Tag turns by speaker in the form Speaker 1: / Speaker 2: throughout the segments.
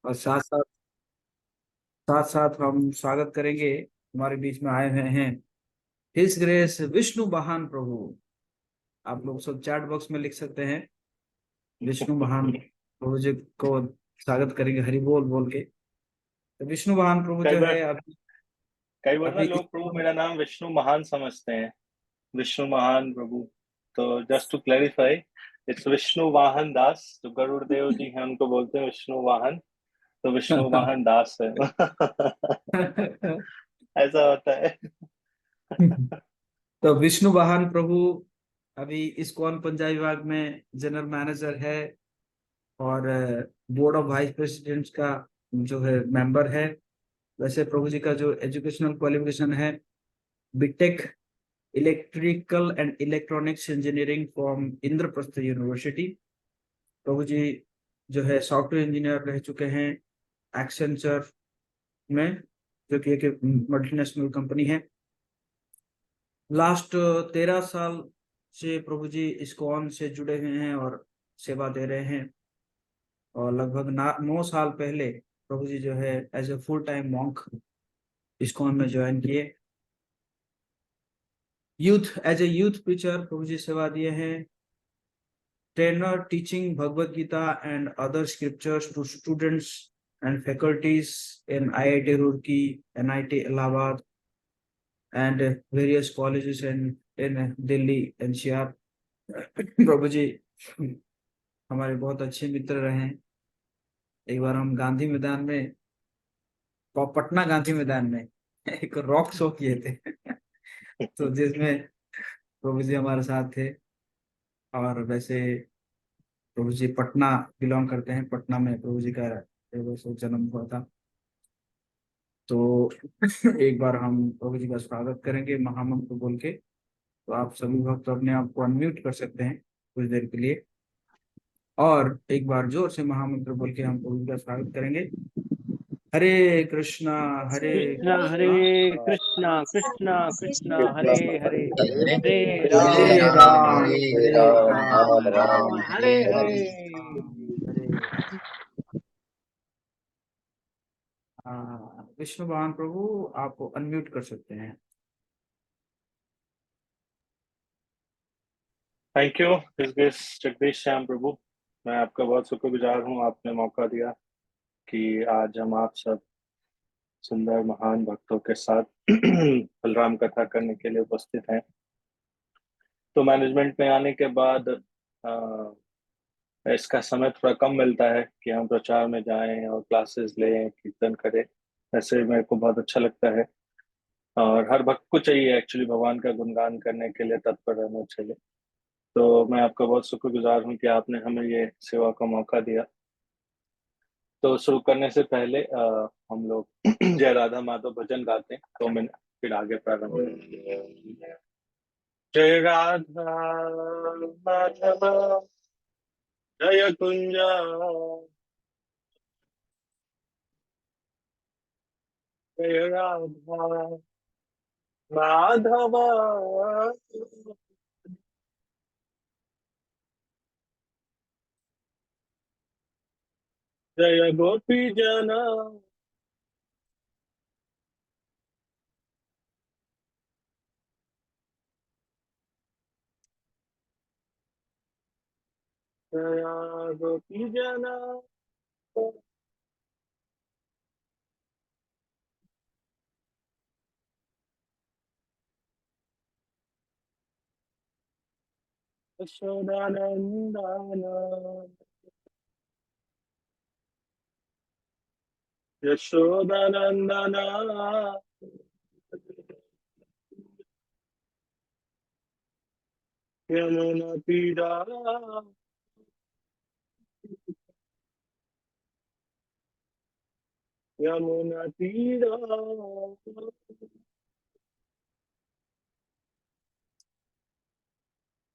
Speaker 1: और साथ साथ हम स्वागत करेंगे। हमारे बीच में आए हुए हैं हिज ग्रेस विष्णु वाहन प्रभु। आप लोग सब चैट बॉक्स में लिख सकते हैं विष्णु वाहन प्रभु जी को स्वागत करेंगे हरि बोल बोल के। तो विष्णु वाहन प्रभु
Speaker 2: कई
Speaker 1: जो
Speaker 2: बार
Speaker 1: है अभी
Speaker 2: कई बार ना
Speaker 1: अभी
Speaker 2: लोग प्रभु मेरा नाम विष्णु महान समझते हैं। विष्णु महान प्रभु। तो just to clarify, it's Vishnu Vahan Das. जो गरुड़ देव जी हैं उनको बोलते हैं विष्णु वाहन। तो विष्णु वाहन दास है। ऐसा होता है।
Speaker 1: तो विष्णु वाहन प्रभु अभी इस्कॉन पंजाब विभाग में जनरल मैनेजर है और बोर्ड ऑफ वाइस प्रेसिडेंट्स का जो है मेंबर है। वैसे प्रभु जी का जो एजुकेशनल क्वालिफिकेशन है BTech electrical and electronics engineering from Indraprastha university. प्रभु जी जो है सॉफ्टवेयर इंजीनियर रह चुके हैं एक्सेंचर में, जो कि एक मल्टीनेशनल कंपनी है। लास्ट 13 साल से प्रभु जी इस्कॉन से जुड़े हुए हैं और सेवा दे रहे हैं। और लगभग 9 साल पहले प्रभु जी जो है as a full time monk ISKCON में ज्वाइन किए। Youth as a youth preacher प्रभु जी सेवा दिए हैं। Trainer teaching Bhagavad Gita and other scriptures to students and faculties in IIT Roorkee, NIT Allahabad and various colleges in Delhi NCR। प्रभु जी हमारे बहुत अच्छे मित्र रहे हैं। एक बार हम गांधी मैदान में, पटना गांधी मैदान में एक रॉक शो किए थे। तो जिसमें प्रभु जी हमारे साथ थे। और वैसे प्रभु जी पटना बिलोंग करते हैं, पटना में प्रभु जी का जन्म हुआ था। तो एक बार हम प्रभु जी का स्वागत करेंगे महामंत्र बोल के। तो आप सभी भक्त अपने आप को अनम्यूट कर सकते हैं कुछ देर के लिए और एक बार जोर से महामंत्र बोल के हम प्रभु जी का स्वागत करेंगे। हरे कृष्णा हरे
Speaker 3: कृष्णा हरे
Speaker 1: कृष्णा
Speaker 3: कृष्णा कृष्णा कृष्णा हरे हरे
Speaker 2: हरे
Speaker 3: हरे
Speaker 1: हरे
Speaker 3: राम
Speaker 1: राम
Speaker 3: हरे
Speaker 1: हरे
Speaker 3: राम
Speaker 1: राम
Speaker 3: राम हरे हरे।
Speaker 1: हरे। हाँ, विष्णु भगवान प्रभु आप अनम्यूट कर सकते हैं।
Speaker 2: Thank you this Jagdish Shyam Prabhu. मैं आपका बहुत शुक्रगुजार हूँ, आपने मौका दिया कि आज हम आप सब सुंदर महान भक्तों के साथ बलराम कथा करने के लिए उपस्थित हैं। तो मैनेजमेंट में आने के बाद इसका समय थोड़ा कम मिलता है कि हम प्रचार में जाएं और क्लासेस लें, कीर्तन करें। ऐसे मेरे को बहुत अच्छा लगता है और हर भक्त को चाहिए एक्चुअली भगवान का गुणगान करने के लिए तत्पर रहना चाहिए। तो मैं आपका बहुत शुक्रगुजार हूँ कि आपने हमें ये सेवा का मौका दिया। तो शुरू करने से पहले हम लोग जय राधा माधव भजन गाते हैं 2 मिनट, फिर आगे प्रारंभ करेंगे। जय राधा माधव जय कुंज जय राधा माधव जय गोपी जना जय गोपी जना यशोदानंदन यशोदानंदन यमुना तीरा यमुना तीरा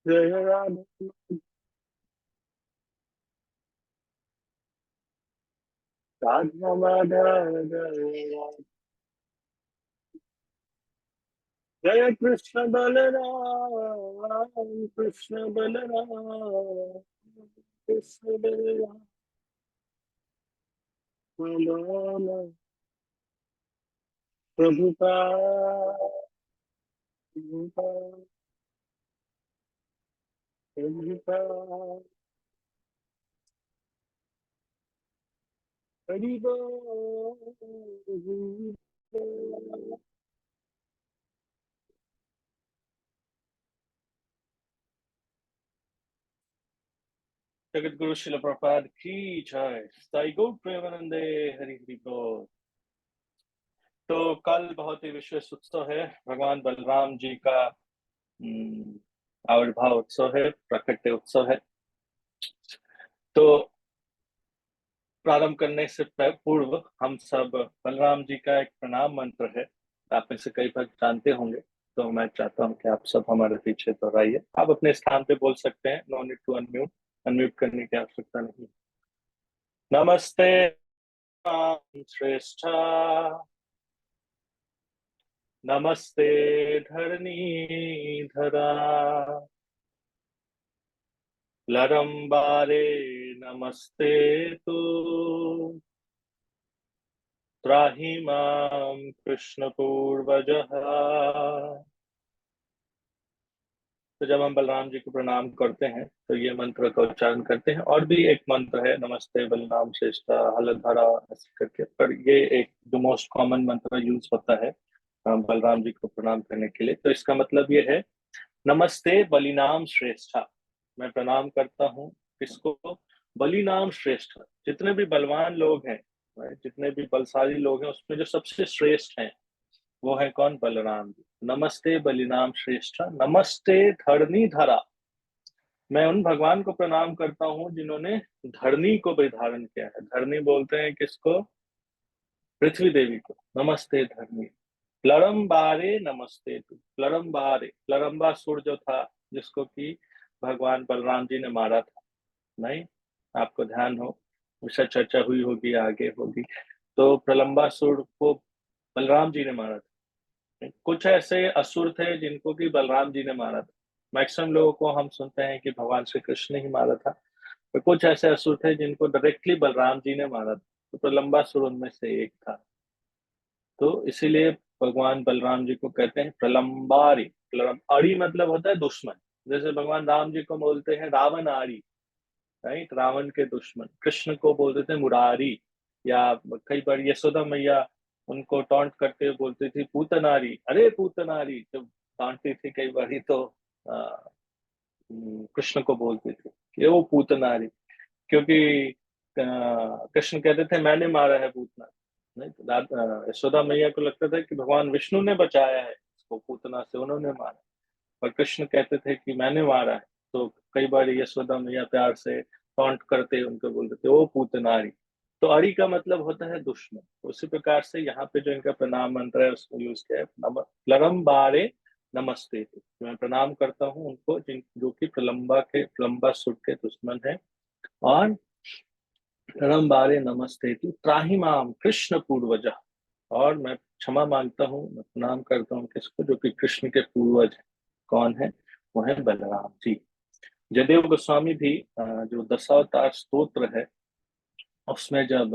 Speaker 2: जय राधा राधा माधव जय कृष्ण बलराम कृष्ण बलराम, कृष्ण बलराम बोलो प्रभुपाद प्रभुपाद प्रभुपाद हरि बोल हरि बोल। जगत गुरु शिल प्रपाद की जय। साई गौर प्रेमानंदे हरि हरि बोल। तो कल बहुत ही विशेष उत्सव है, भगवान बलराम जी का आविर्भाव उत्सव है, प्राकट्य उत्सव है। तो प्रारंभ करने से पूर्व हम सब बलराम जी का एक प्रणाम मंत्र है, आप में से कई भक्त जानते होंगे, तो मैं चाहता हूं कि आप सब हमारे पीछे दोहराइए। आप अपने स्थान पे बोल सकते हैं, no need to unmute, unmute करने की आवश्यकता नहीं। नमस्ते श्रेष्ठा, नमस्ते धरणी धरा, लरंबारे नमस्ते तु, त्राहि मां कृष्ण पूर्वजः। तो जब हम बलराम जी को प्रणाम करते हैं तो ये मंत्र का उच्चारण करते हैं। और भी एक मंत्र है, नमस्ते बलराम श्रेष्ठा हलधरा, ऐसे करके, पर ये एक जो मोस्ट कॉमन मंत्र यूज होता है बलराम जी को प्रणाम करने के लिए। तो इसका मतलब ये है, नमस्ते बलिनाम श्रेष्ठा, मैं प्रणाम करता हूँ किसको? बलिनाम श्रेष्ठ, जितने भी बलवान लोग हैं, जितने भी बलशाली लोग हैं, उसमें जो सबसे श्रेष्ठ हैं वो है कौन? बलराम जी। नमस्ते बलिनाम श्रेष्ठ, नमस्ते धरणी धरा, मैं उन भगवान को प्रणाम करता हूँ जिन्होंने धरणी को भी धारण किया है। धरणी बोलते हैं किसको? पृथ्वी देवी को। नमस्ते धरणी। प्लरम्बारे नमस्ते तु, प्लरम्बारे, प्लरम्बासुर जो था जिसको कि भगवान बलराम जी ने मारा था, नहीं? आपको ध्यान हो, विषय चर्चा हुई होगी, आगे होगी। तो प्रलंबासुर को बलराम जी ने मारा था। कुछ ऐसे असुर थे जिनको कि बलराम जी ने मारा था। मैक्सिमम लोगों को हम सुनते हैं कि भगवान श्री कृष्ण ने ही मारा था, पर कुछ ऐसे असुर थे जिनको डायरेक्टली बलराम जी ने मारा था। तो प्रलंबासुर उनमें से एक था। तो इसीलिए भगवान बलराम जी को कहते हैं प्रलंबारी। अड़ी मतलब होता है दुश्मन। जैसे भगवान राम जी को बोलते हैं रावण आरी, राइट, रावण के दुश्मन। कृष्ण को बोलते थे मुरारी, या कई बार यशोदा मैया उनको टॉन्ट करते हुए बोलती थी पूतनारी, अरे पूतनारी, जब डांटती थी कई बार तो कृष्ण को बोलती थी कि वो पूतनारी, क्योंकि कृष्ण कहते थे मैंने मारा है पूतना। नहीं तो यशोदा मैया को लगता था कि भगवान विष्णु ने बचाया है इसको पूतना से, उन्होंने मारा, पर कृष्ण कहते थे कि मैंने मारा है। तो कई बार यशोदा मैया प्यार से टॉन्ट करते उनको बोलते थे ओ पूतनारी। तो अड़ी का मतलब होता है दुश्मन। तो उसी प्रकार से यहाँ पे जो इनका प्रणाम मंत्र है उसको यूज किया है, प्लरम्बारे नमस्ते। तो मैं प्रणाम करता हूँ उनको जिन जो कि प्रलंबा सुर के दुश्मन है। और प्लरम्बारे नमस्ते त्राहिमाम कृष्ण पूर्वज, और मैं क्षमा मांगता हूँ, मैं प्रणाम करता हूँ किसको? जो कि कृष्ण के पूर्वज है। कौन है? वो है बलराम जी। जयदेव गोस्वामी भी जो दशावतार स्तोत्र है उसमें जब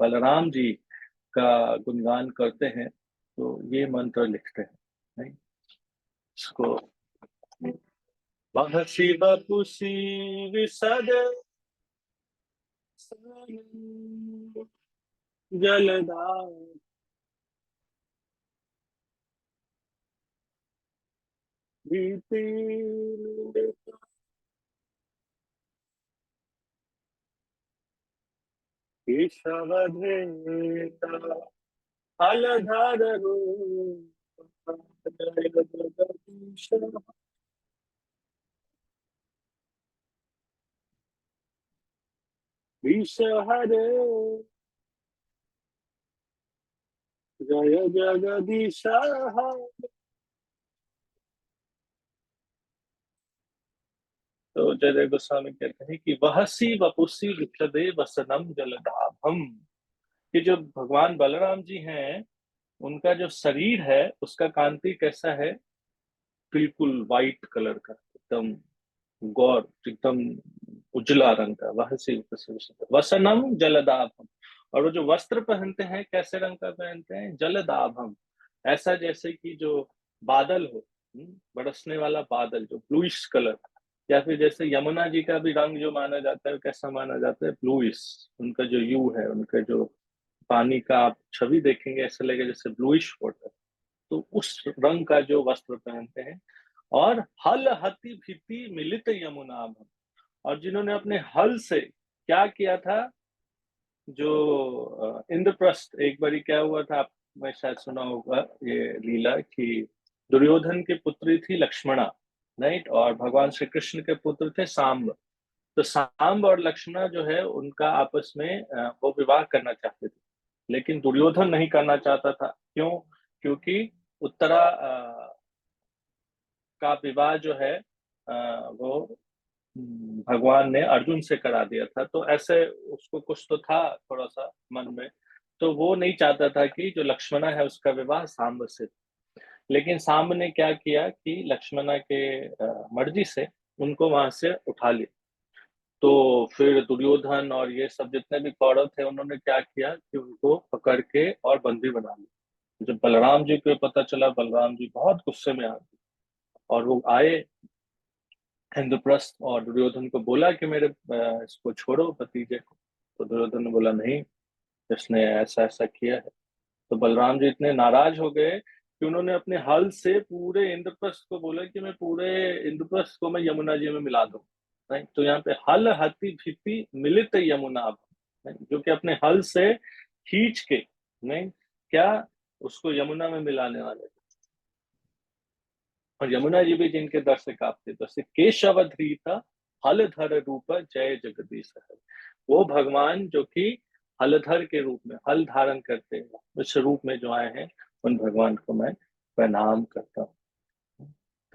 Speaker 2: बलराम जी का गुणगान करते हैं तो ये मंत्र लिखते हैं, नहीं? इसको महर्षि बपुसी विसद जलदार भीति केशवधेता अलधर विष हरे जय जगदीश। तो जयदेव गोस्वामी कहते हैं कि वहसी वपुसी विषदे वसनम जलदाभम, कि जो भगवान बलराम जी हैं उनका जो शरीर है उसका कांति कैसा है? बिल्कुल वाइट कलर का, एकदम गौर, एकदम उजला रंग का। वहसी वसनम जलदाभम, और वो जो वस्त्र पहनते हैं कैसे रंग का पहनते हैं, जलदाभम, ऐसा जैसे कि जो बादल हो, बरसने वाला बादल जो ब्लूइश कलर, या फिर जैसे यमुना जी का भी रंग जो माना जाता है कैसा माना जाता है, ब्लूइश, उनका जो यू है, उनका जो पानी का आप छवि देखेंगे ऐसा लगेगा जैसे ब्लूइश वाटर, तो उस रंग का जो वस्त्र पहनते हैं। और हल हति भिति मिलित यमुना, और जिन्होंने अपने हल से क्या किया था, जो इंद्रप्रस्थ, एक बारी क्या हुआ था, आप मैं शायद सुना होगा ये लीला, कि दुर्योधन की पुत्री थी लक्ष्मणा, राइट, और भगवान श्री कृष्ण के पुत्र थे सांब। तो सांब और लक्ष्मणा जो है उनका आपस में वो विवाह करना चाहते थे, लेकिन दुर्योधन नहीं करना चाहता था। क्यों? क्योंकि उत्तरा का विवाह जो है वो भगवान ने अर्जुन से करा दिया था, तो ऐसे उसको कुछ तो था थोड़ा सा मन में, तो वो नहीं चाहता था कि जो लक्ष्मणा है उसका विवाह सांब से। लेकिन सांब ने क्या किया कि लक्ष्मणा के मर्जी से उनको वहां से उठा लिया। तो फिर दुर्योधन और ये सब जितने भी कौरव थे उन्होंने क्या किया कि उनको पकड़ के और बंदी बना लिया। जब बलराम जी को पता चला, बलराम जी बहुत गुस्से में आ गए और वो आए इंद्रप्रस्थ और दुर्योधन को बोला कि मेरे इसको छोड़ो भतीजे को। तो दुर्योधन ने बोला नहीं, इसने ऐसा ऐसा किया है। तो बलराम जी इतने नाराज हो गए कि उन्होंने अपने हल से पूरे इंद्रप्रस्थ को बोला कि मैं पूरे इंद्रप्रस्थ को मैं यमुना जी में मिला दूं। नहीं, तो यहाँ पे हल हति भिति मिलित यमुना, नहीं, जो कि अपने हल से खींच के, नहीं क्या, उसको यमुना में मिलाने वाले थे। और यमुना जी भी जिनके दर से कांपते, तो केशवधृत हलधर रूप जय जगदीश है। वो भगवान जो कि हलधर के रूप में हल धारण करते हैं उस रूप में जो आए हैं, उन भगवान को मैं प्रणाम करता हूँ।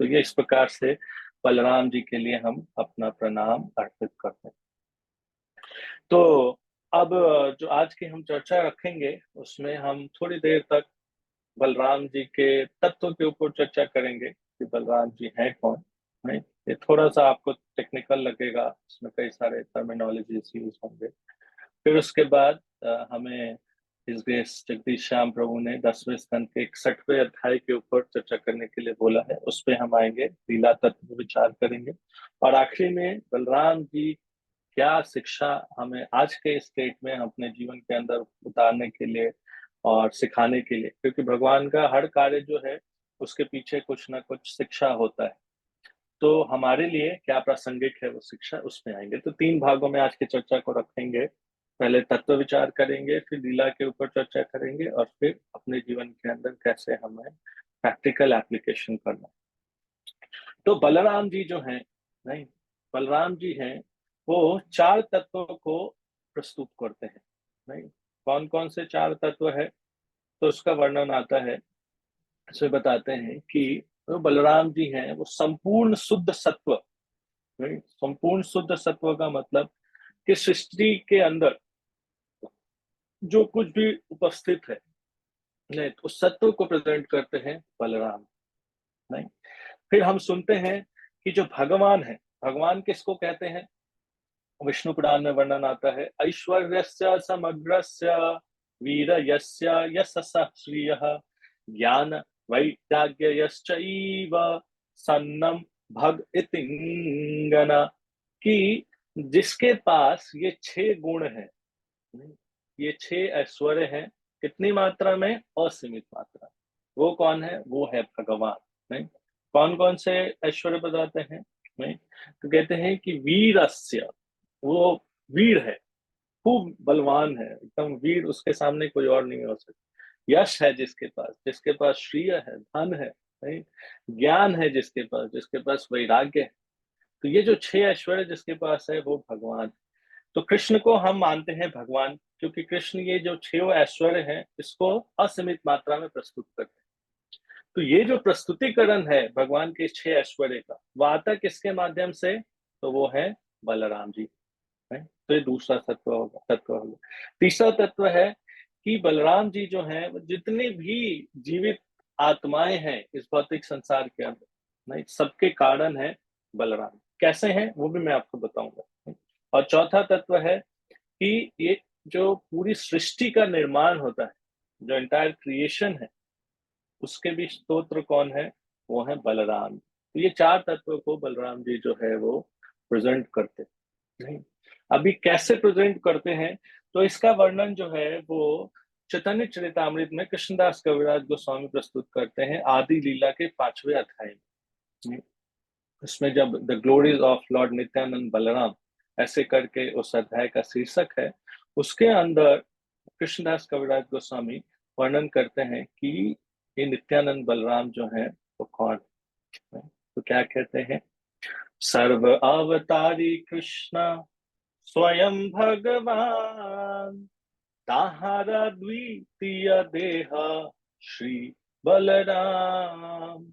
Speaker 2: तो ये इस प्रकार से बलराम जी के लिए हम अपना प्रणाम अर्पित करते हैं। तो अब जो आज की हम चर्चा रखेंगे उसमें हम थोड़ी देर तक बलराम जी के तत्व के ऊपर चर्चा करेंगे कि बलराम जी हैं कौन। नहीं, ये थोड़ा सा आपको टेक्निकल लगेगा, इसमें कई सारे टर्मिनोलॉजीज यूज होंगे। फिर उसके बाद हमें इस ग्रेस जगदीश श्याम प्रभु ने 10वें स्कंद के 61वें अध्याय के ऊपर चर्चा करने के लिए बोला है, उस पर हम आएंगे, लीला तत्व विचार करेंगे। और आखिरी में बलराम जी क्या शिक्षा हमें आज के स्टेट में अपने जीवन के अंदर उतारने के लिए और सिखाने के लिए, क्योंकि भगवान का हर कार्य जो है उसके पीछे कुछ ना कुछ शिक्षा होता है, तो हमारे लिए क्या प्रासंगिक है वो शिक्षा, उसमें आएंगे। तो 3 भागों में आज की चर्चा को रखेंगे। पहले तत्व विचार करेंगे, फिर लीला के ऊपर चर्चा करेंगे, और फिर अपने जीवन के अंदर कैसे हमें प्रैक्टिकल एप्लीकेशन करना। तो बलराम जी जो हैं, नहीं, बलराम जी हैं वो 4 तत्वों को प्रस्तुत करते हैं। नहीं, कौन कौन से 4 तत्व है, तो उसका वर्णन आता है। इसमें बताते हैं कि जो बलराम जी हैं वो संपूर्ण शुद्ध सत्व, नहीं, संपूर्ण शुद्ध सत्व का मतलब कि सृष्टि के अंदर जो कुछ भी उपस्थित है, नहीं, तो उस सत्व को प्रेजेंट करते हैं बलराम। नहीं, फिर हम सुनते हैं कि जो भगवान है, भगवान किसको कहते हैं, विष्णु पुराण में वर्णन आता है, ऐश्वर्यस्य समग्रस्य वीरयस्य यशसः श्रियः ज्ञान वैराग्यश्चैव सन्नम भग इतिंगना, कि जिसके पास ये 6 गुण हैं, ये 6 ऐश्वर्य हैं, कितनी मात्रा में, असीमित मात्रा। वो कौन है, वो है भगवान। नहीं, कौन कौन से ऐश्वर्य बताते हैं, नहीं, तो कहते हैं कि वीरस्य, वो वीर है, खूब बलवान है, एकदम वीर, उसके सामने कोई और नहीं हो सकता। यश है जिसके पास श्रिय है, धन है, नहीं, ज्ञान है जिसके पास वैराग्य है। तो ये जो 6 ऐश्वर्य जिसके पास है वो भगवान। तो कृष्ण को हम मानते हैं भगवान, क्योंकि कृष्ण ये जो 6 ऐश्वर्य हैं इसको असीमित मात्रा में प्रस्तुत करते हैं। तो ये जो प्रस्तुतिकरण है भगवान के 6 ऐश्वर्य का, वो आता किसके माध्यम से, तो वो है बलराम जी है। तो ये दूसरा तत्व होगा। तीसरा तत्व है कि बलराम जी जो हैं वो जितने भी जीवित आत्माएं हैं इस भौतिक संसार के अंदर, नहीं, सबके कारण है बलराम। कैसे हैं वो भी मैं आपको बताऊंगा। और चौथा तत्व है कि ये जो पूरी सृष्टि का निर्माण होता है, जो एंटायर क्रिएशन है, उसके भी स्तोत्र कौन है? वो है बलराम। तो ये चार तत्व को बलराम जी जो है वो प्रेजेंट करते नहीं। अभी कैसे प्रेजेंट करते हैं, तो इसका वर्णन जो है वो चैतन्य चरितामृत में कृष्णदास कविराज गोस्वामी प्रस्तुत करते हैं आदि लीला के 5वें अध्याय में। इसमें जब the glories of lord Nityananda Balaram ऐसे करके उस अध्याय का शीर्षक है, उसके अंदर कृष्णदास कविराज गोस्वामी वर्णन करते हैं कि ये नित्यानंद बलराम जो है वो कौन है। तो क्या कहते हैं? सर्व अवतारी कृष्ण स्वयं भगवान, ताहारा द्वितीय देह श्री बलराम।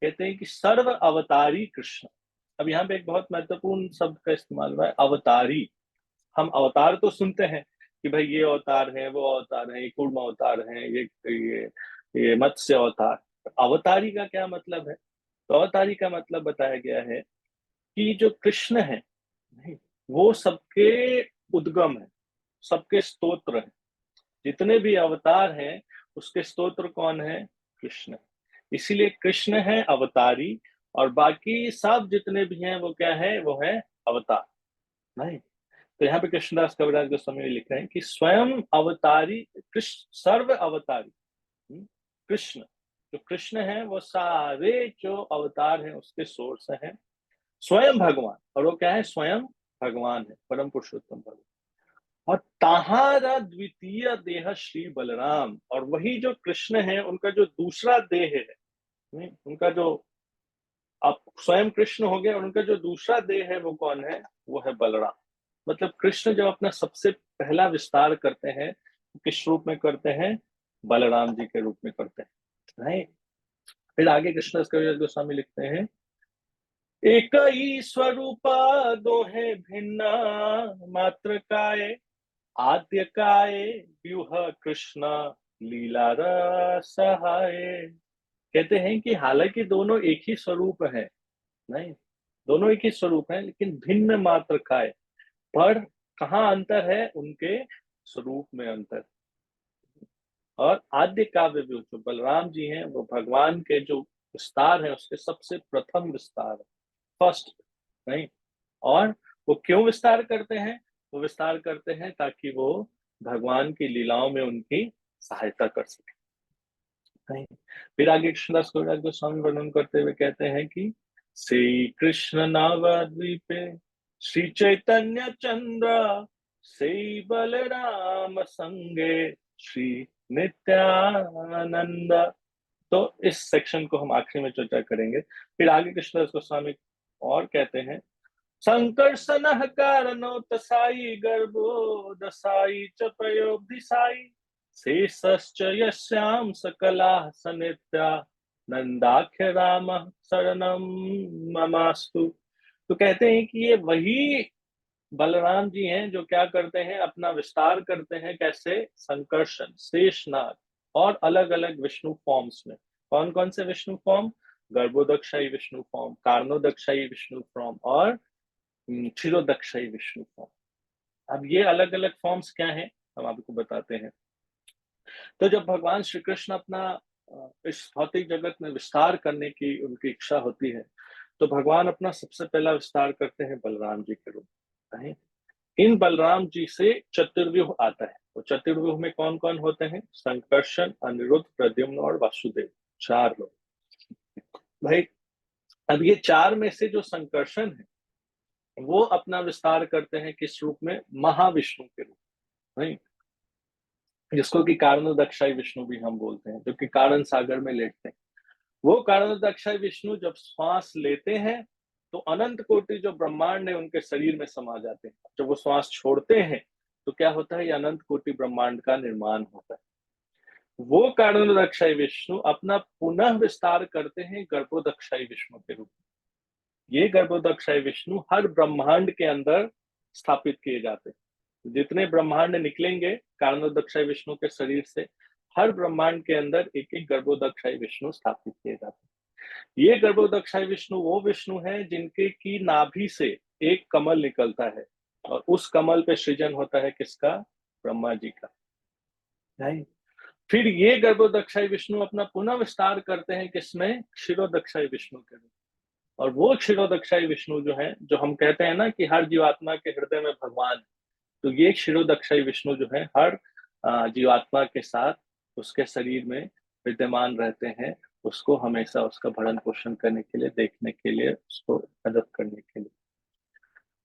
Speaker 2: कहते हैं कि सर्व अवतारी कृष्ण। अब यहाँ पे एक बहुत महत्वपूर्ण शब्द का इस्तेमाल हुआ है, अवतारी। हम अवतार तो सुनते हैं कि भाई ये अवतार है, वो अवतार है, ये कूर्म अवतार है, ये मत्स्य अवतार। अवतारी का क्या मतलब है? तो अवतारी का मतलब बताया गया है कि जो कृष्ण है नहीं, वो सबके उद्गम है, सबके स्तोत्र है। जितने भी अवतार हैं उसके स्तोत्र कौन है? कृष्ण। इसीलिए कृष्ण है अवतारी, और बाकी सब जितने भी हैं वो क्या है? वो है अवतार नहीं। तो यहाँ पे कृष्णदास कविराज गोस्वामी लिख रहे हैं कि स्वयं अवतारी कृष्ण, सर्व अवतारी कृष्ण। जो कृष्ण है वो सारे जो अवतार हैं उसके सोर्स हैं, स्वयं भगवान। और वो क्या है? स्वयं भगवान है, परम पुरुषोत्तम भगवान। और ताहारा द्वितीय देह श्री बलराम, और वही जो कृष्ण है उनका जो दूसरा देह है, उनका जो आप स्वयं कृष्ण हो गया, और उनका जो दूसरा देह है वो कौन है? वो है बलराम। मतलब कृष्ण जब अपना सबसे पहला विस्तार करते हैं, किस रूप में करते हैं? बलराम जी के रूप में करते हैं नहीं। फिर आगे कृष्ण गोस्वामी लिखते हैं, एक ही स्वरूप दो है भिन्ना, मात्र काय आद्य काय व्यूह कृष्ण लीला रसहाय। कहते हैं कि हालांकि दोनों एक ही स्वरूप है नहीं, दोनों एक ही स्वरूप है, लेकिन भिन्न मात्र काय। पर कहाँ अंतर है? उनके स्वरूप में अंतर। और आद्य काव्य जो बलराम जी हैं वो भगवान के जो विस्तार है उसके सबसे प्रथम विस्तार है, फर्स्ट नहीं। और वो क्यों विस्तार करते हैं? वो विस्तार करते हैं ताकि वो भगवान की लीलाओं में उनकी सहायता कर सके नहीं। फिर आगे कृष्णदास कविराज गोस्वामी वर्णन करते हुए कहते हैं कि श्री कृष्ण नवद्वीपे श्री चैतन्य चंद्र श्री बलराम संगे श्री नित्यानंद। तो इस सेक्शन को हम आखिरी में चर्चा करेंगे। फिर आगे कृष्णदास गोस्वामी और कहते हैं, संकर्षण कारणो तसाई गर्भो दसाई च प्रयोगदिशाई शेषश्च यस्याम सकला सनित्या नंदाख्य राम शरणम ममास्तु। तो कहते हैं कि ये वही बलराम जी हैं जो क्या करते हैं? अपना विस्तार करते हैं। कैसे? संकर्षण, शेषनाग और अलग अलग विष्णु फॉर्म्स में। कौन कौन से Vishnu form? Garbhodakshayi Vishnu form, Karanodakshayi Vishnu form और क्षीरोदक्षाई विष्णु फॉर्म। अब ये अलग अलग फॉर्म्स क्या हैं हम आपको बताते हैं। तो जब भगवान श्री कृष्ण अपना इस भौतिक जगत में विस्तार करने की उनकी इच्छा होती है, तो भगवान अपना सबसे पहला विस्तार करते हैं बलराम जी के रूप में। इन बलराम जी से चतुर्व्यूह आता है। तो चतुर्व्यूह में कौन कौन होते हैं? संकर्षण, अनिरुद्ध, प्रद्युम्न और वासुदेव, चार लोग भाई। अब ये चार में से जो संकर्षण है वो अपना विस्तार करते हैं किस रूप में? महाविष्णु के रूप में नहीं, जिसको कि कारणोदक्षाई विष्णु भी हम बोलते हैं, जो कि कारण सागर में लेटते हैं। वो कारणोदक्षाई विष्णु जब श्वास लेते हैं तो अनंत कोटि जो ब्रह्मांड है उनके शरीर में समा जाते हैं। जब वो श्वास छोड़ते हैं तो क्या होता है? ये अनंत कोटि ब्रह्मांड का निर्माण होता है। वो कारणोदक्षाई विष्णु अपना पुनः विस्तार करते हैं गर्भोदक्षाई विष्णु के रूप में। ये गर्भोदक्षाई विष्णु हर ब्रह्मांड के अंदर स्थापित किए जाते हैं। जितने ब्रह्मांड निकलेंगे कारणोदक्षाई विष्णु के शरीर से, हर ब्रह्मांड के अंदर एक एक गर्भोदक्षाई विष्णु स्थापित किए जाते हैं। ये गर्भोदक्षाई विष्णु वो विष्णु है जिनके की नाभि से एक कमल निकलता है, और उस कमल पे सृजन होता है किसका? ब्रह्मा जी का, नहीं। फिर ये गर्भोदक्षाई विष्णु अपना पुनः विस्तार करते हैं किसमें? क्षीरोदक्षाई विष्णु के रूप। और वो क्षीरोदक्षाई विष्णु जो है, जो हम कहते हैं ना कि हर जीवात्मा के हृदय में भगवान है, तो ये क्षीरोदक्षाई विष्णु जो है हर जीवात्मा के साथ उसके शरीर में विद्यमान रहते हैं, उसको हमेशा उसका भरण पोषण करने के लिए, देखने के लिए, उसको मदद करने के लिए।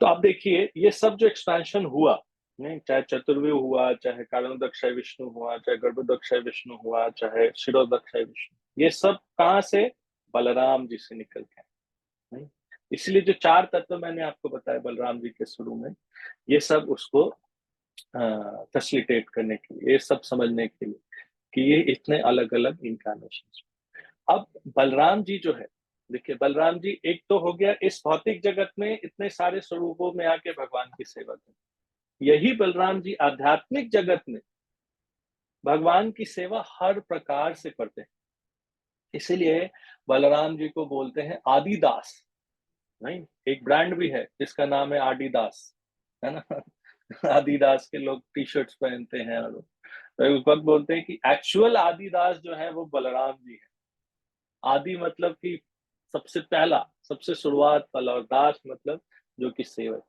Speaker 2: तो आप देखिए ये सब जो एक्सपेंशन हुआ, नहीं, चाहे चतुर्व्यूह हुआ, चाहे कारणोदक्षाय विष्णु हुआ, चाहे गर्भोदक्षाय विष्णु हुआ, चाहे क्षीरोदक्षाय विष्णु, ये सब कहाँ से? बलराम जी से निकल के, नहीं। इसलिए जो 4 तत्व मैंने आपको बताया बलराम जी के शुरू में, ये सब उसको फैसिलिटेट करने के लिए, ये सब समझने के लिए कि ये इतने अलग अलग इनकारनेशन। अब बलराम जी जो है, देखिए बलराम जी एक तो हो गया इस भौतिक जगत में इतने सारे स्वरूपों में आके भगवान की सेवा करते, यही बलराम जी आध्यात्मिक जगत में भगवान की सेवा हर प्रकार से करते हैं। इसीलिए बलराम जी को बोलते हैं आदिदास, नहीं। एक ब्रांड भी है जिसका नाम है आदिदास, है ना। आदिदास के लोग टी शर्ट्स पहनते हैं, और तो उस वक्त बोलते हैं कि एक्चुअल आदिदास जो है वो बलराम जी है। आदि मतलब कि सबसे पहला, सबसे शुरुआत वाला, और दास मतलब जो कि सेवक।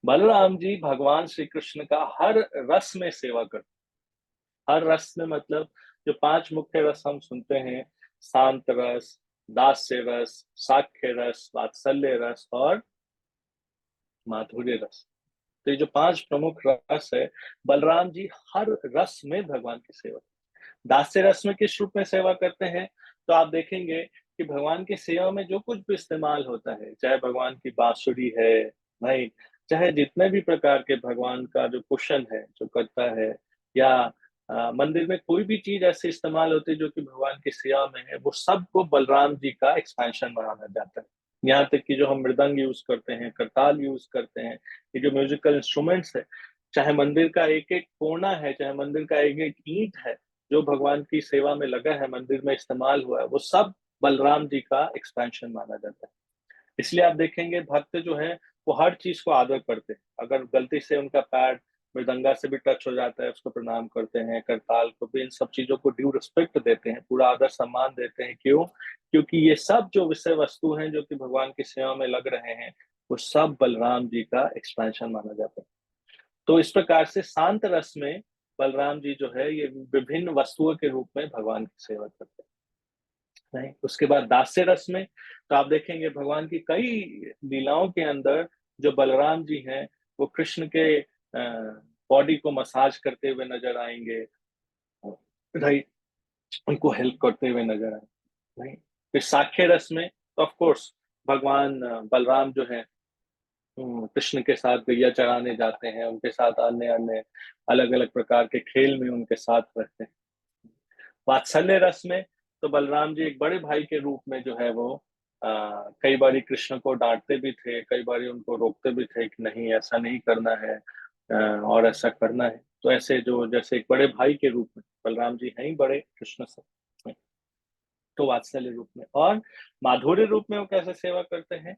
Speaker 2: बलराम जी भगवान श्री कृष्ण का हर रस में सेवा करते। हर रस में मतलब जो 5 मुख्य रस हम सुनते हैं, शांत रस, दास्य रस, साख्य रस, वात्सल्य रस और माधुर्य रस। तो ये जो 5 प्रमुख रस है, बलराम जी हर रस में भगवान की सेवा। दास्य रस में किस रूप में सेवा करते हैं? तो आप देखेंगे कि भगवान की सेवा में जो कुछ भी इस्तेमाल होता है, चाहे भगवान की बांसुरी है, नहीं, चाहे जितने भी प्रकार के भगवान का जो कुशन है जो करता है, या मंदिर में कोई भी चीज ऐसे इस्तेमाल होती है जो कि भगवान की सेवा में है, वो सबको बलराम जी का एक्सपेंशन माना जाता है। यहाँ तक कि जो हम मृदंग यूज करते हैं, करताल यूज करते हैं, ये जो म्यूजिकल इंस्ट्रूमेंट्स है, चाहे मंदिर का एक एक कोना है, चाहे मंदिर का एक एक ईंट है जो भगवान की सेवा में लगा है, मंदिर में इस्तेमाल हुआ है, वो सब बलराम जी का एक्सपेंशन माना जाता है। इसलिए आप देखेंगे भक्त जो है वो हर चीज को आदर करते हैं। अगर गलती से उनका पैर मृदंगा से भी टच हो जाता है, उसको प्रणाम करते हैं, करताल को भी, इन सब चीजों को ड्यू रिस्पेक्ट देते हैं, पूरा आदर सम्मान देते हैं। क्यों? क्योंकि ये सब जो विषय वस्तु हैं जो कि भगवान की सेवा में लग रहे हैं, वो सब बलराम जी का एक्सपेंशन माना जाता है। तो इस प्रकार से शांत रस में बलराम जी जो है ये विभिन्न वस्तुओं के रूप में भगवान की सेवा करते हैं, नहीं। उसके बाद दास्य रस में तो आप देखेंगे भगवान की कई लीलाओं के अंदर जो बलराम जी हैं वो कृष्ण के बॉडी को मसाज करते हुए नजर आएंगे, राइट, उनको हेल्प करते हुए नजर आएंगे, नहीं। फिर साख्य रस में तो ऑफ कोर्स भगवान बलराम जो है कृष्ण के साथ गैया चराने जाते हैं, उनके साथ अन्य अन्य अलग अलग प्रकार के खेल में उनके साथ रहते हैं। वात्सल्य रस में तो बलराम जी एक बड़े भाई के रूप में जो है वो कई बारी कृष्ण को डांटते भी थे, कई बारी उनको रोकते भी थे कि नहीं ऐसा नहीं करना है, और ऐसा करना है। तो ऐसे जो जैसे एक बड़े भाई के रूप में बलराम जी हैं ही बड़े कृष्ण से, तो वात्सल्य रूप में। और माधुर्य रूप में वो कैसे सेवा करते हैं?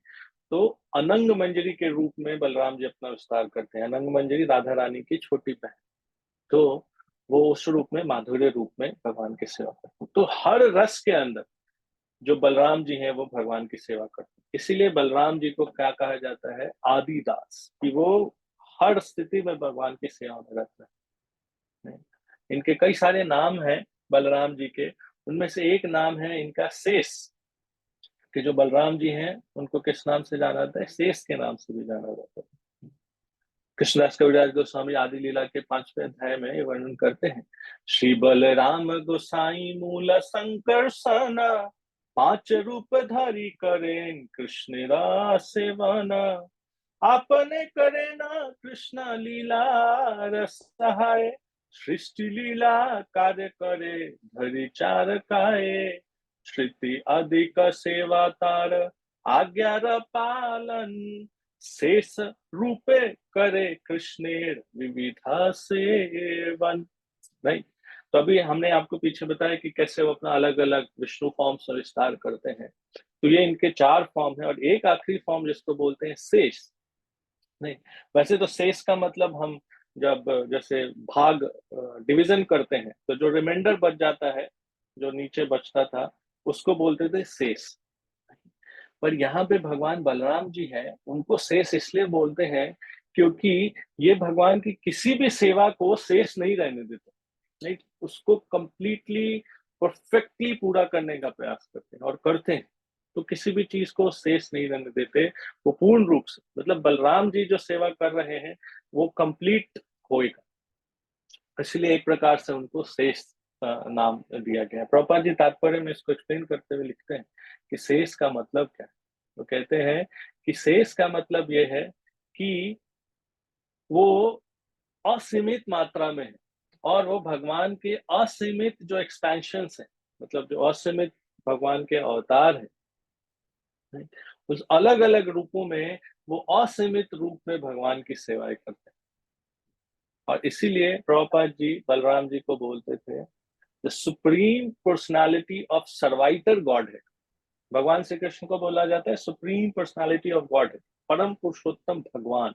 Speaker 2: तो अनंग मंजरी के रूप में बलराम जी अपना विस्तार करते हैं। अनंग मंजरी राधा रानी की छोटी बहन, तो वो उस रूप में माधुर्य रूप में भगवान की सेवा करते हैं। तो हर रस के अंदर जो बलराम जी हैं वो भगवान की सेवा करते हैं। इसीलिए बलराम जी को क्या कहा जाता है? आदिदास, कि वो हर स्थिति में भगवान की सेवा में रहते हैं। इनके कई सारे नाम हैं बलराम जी के, उनमें से एक नाम है इनका शेष, कि जो बलराम जी हैं उनको किस नाम से जाना जाता है? शेष के नाम से भी जाना जाता है। कृष्णदास कविराज गोस्वामी आदि लीला के 5वें अध्याय में ये वर्णन करते हैं, श्री बलराम गोसाई मूल संकर्षण, 5 रूप धारी करें कृष्ण सेवन, आपने करे ना कृष्ण लीला रस सहाय, सृष्टि लीला कार्य करे धरि 4 काय, श्रुति अधिक सेवा तार आज्ञा पालन, शेष रूपे करे कृष्णेर विविधा सेवन, नहीं। तो अभी हमने आपको पीछे बताया कि कैसे वो अपना अलग अलग विष्णु फॉर्म्स और विस्तार करते हैं। तो ये इनके 4 फॉर्म है, और एक आखिरी फॉर्म जिसको बोलते हैं शेष, नहीं। वैसे तो शेष का मतलब हम जब जैसे भाग डिवीजन करते हैं तो जो रिमाइंडर बच जाता है, जो नीचे बचता था, उसको बोलते थे शेष। पर यहाँ पे भगवान बलराम जी हैं, उनको शेष इसलिए बोलते हैं क्योंकि ये भगवान की किसी भी सेवा को शेष नहीं रहने देते, नहीं, उसको कंप्लीटली परफेक्टली पूरा करने का प्रयास करते हैं और करते हैं। तो किसी भी चीज को शेष नहीं रहने देते, वो पूर्ण रूप से, मतलब बलराम जी जो सेवा कर रहे हैं वो कंप्लीट होएगा, इसलिए एक प्रकार से उनको शेष नाम दिया गया है। प्रभुपाद जी तात्पर्य में इसको एक्सप्लेन करते हुए लिखते हैं कि शेष का मतलब क्या है। तो कहते हैं कि शेष का मतलब ये है कि वो असीमित मात्रा में है और वो भगवान के असीमित जो एक्सपेंशंस है, मतलब जो असीमित भगवान के अवतार है, उस अलग अलग रूपों में वो असीमित रूप में भगवान की सेवाएं करते हैं। और इसीलिए प्रभुपाद जी बलराम जी को बोलते थे द सुप्रीम पर्सनालिटी ऑफ सर्वाइटर गॉड है। भगवान श्री कृष्ण को बोला जाता है सुप्रीम पर्सनालिटी ऑफ गॉड है, परम पुरुषोत्तम भगवान।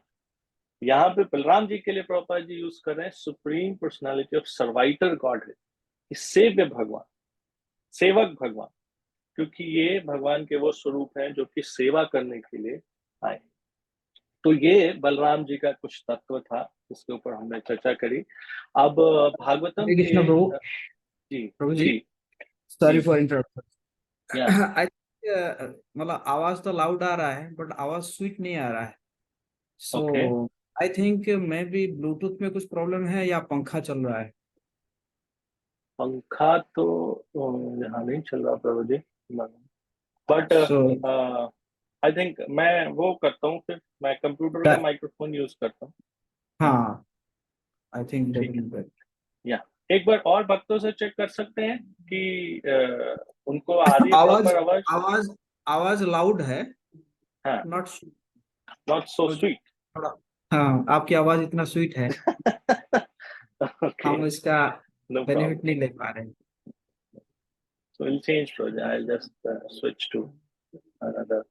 Speaker 2: यहाँ पे बलराम जी के लिए प्रभुपाद जी यूज कर रहे हैं सुप्रीम पर्सनालिटी ऑफ सर्वाइटर गॉड है, सेव्य भगवान, सेवक भगवान, क्योंकि ये भगवान के वो स्वरूप हैं जो कि सेवा करने के लिए आए। तो ये बलराम जी का कुछ तत्व था जिसके ऊपर हमने चर्चा करी। अब भागवतम
Speaker 1: हरे
Speaker 2: के
Speaker 1: कृष्ण प्रभु।
Speaker 2: जी
Speaker 1: प्रभु जी,
Speaker 2: जी
Speaker 1: सॉरी
Speaker 2: जी
Speaker 1: फॉर इंटरप्शन।
Speaker 2: या
Speaker 1: आई मतलब आवाज तो लाउड आ रहा है बट आवाज स्वीट नहीं आ रहा है।
Speaker 2: Okay.
Speaker 1: So I think may be Bluetooth में कुछ प्रॉब्लम है या पंखा चल रहा है।
Speaker 2: पंखा तो यहाँ नहीं चल रहा प्रभु जी, बट
Speaker 1: सो
Speaker 2: आई थिंक मैं वो करता हूँ, फिर मैं कंप्यूटर का माइक्रोफोन यूज करता हूँ।
Speaker 1: हाँ, आई थिंक
Speaker 2: ठीक है,
Speaker 1: डेफिनेटली।
Speaker 2: या एक बार और भक्तों से चेक कर सकते हैं कि उनको आ रही है
Speaker 1: आवाज
Speaker 2: प्रॉपर आवाज।
Speaker 1: आवाज आवाज लाउड है,
Speaker 2: हाँ,
Speaker 1: नॉट
Speaker 2: नॉट सो स्वीट।
Speaker 1: थोड़ा। हाँ, आपकी आवाज इतना स्वीट है,
Speaker 2: ओके,
Speaker 1: हम इसका
Speaker 2: नो
Speaker 1: बेनिफिट
Speaker 2: प्रॉब्लम।
Speaker 1: नहीं ले पा रहे।
Speaker 2: So we'll change project. I'll just switch to another.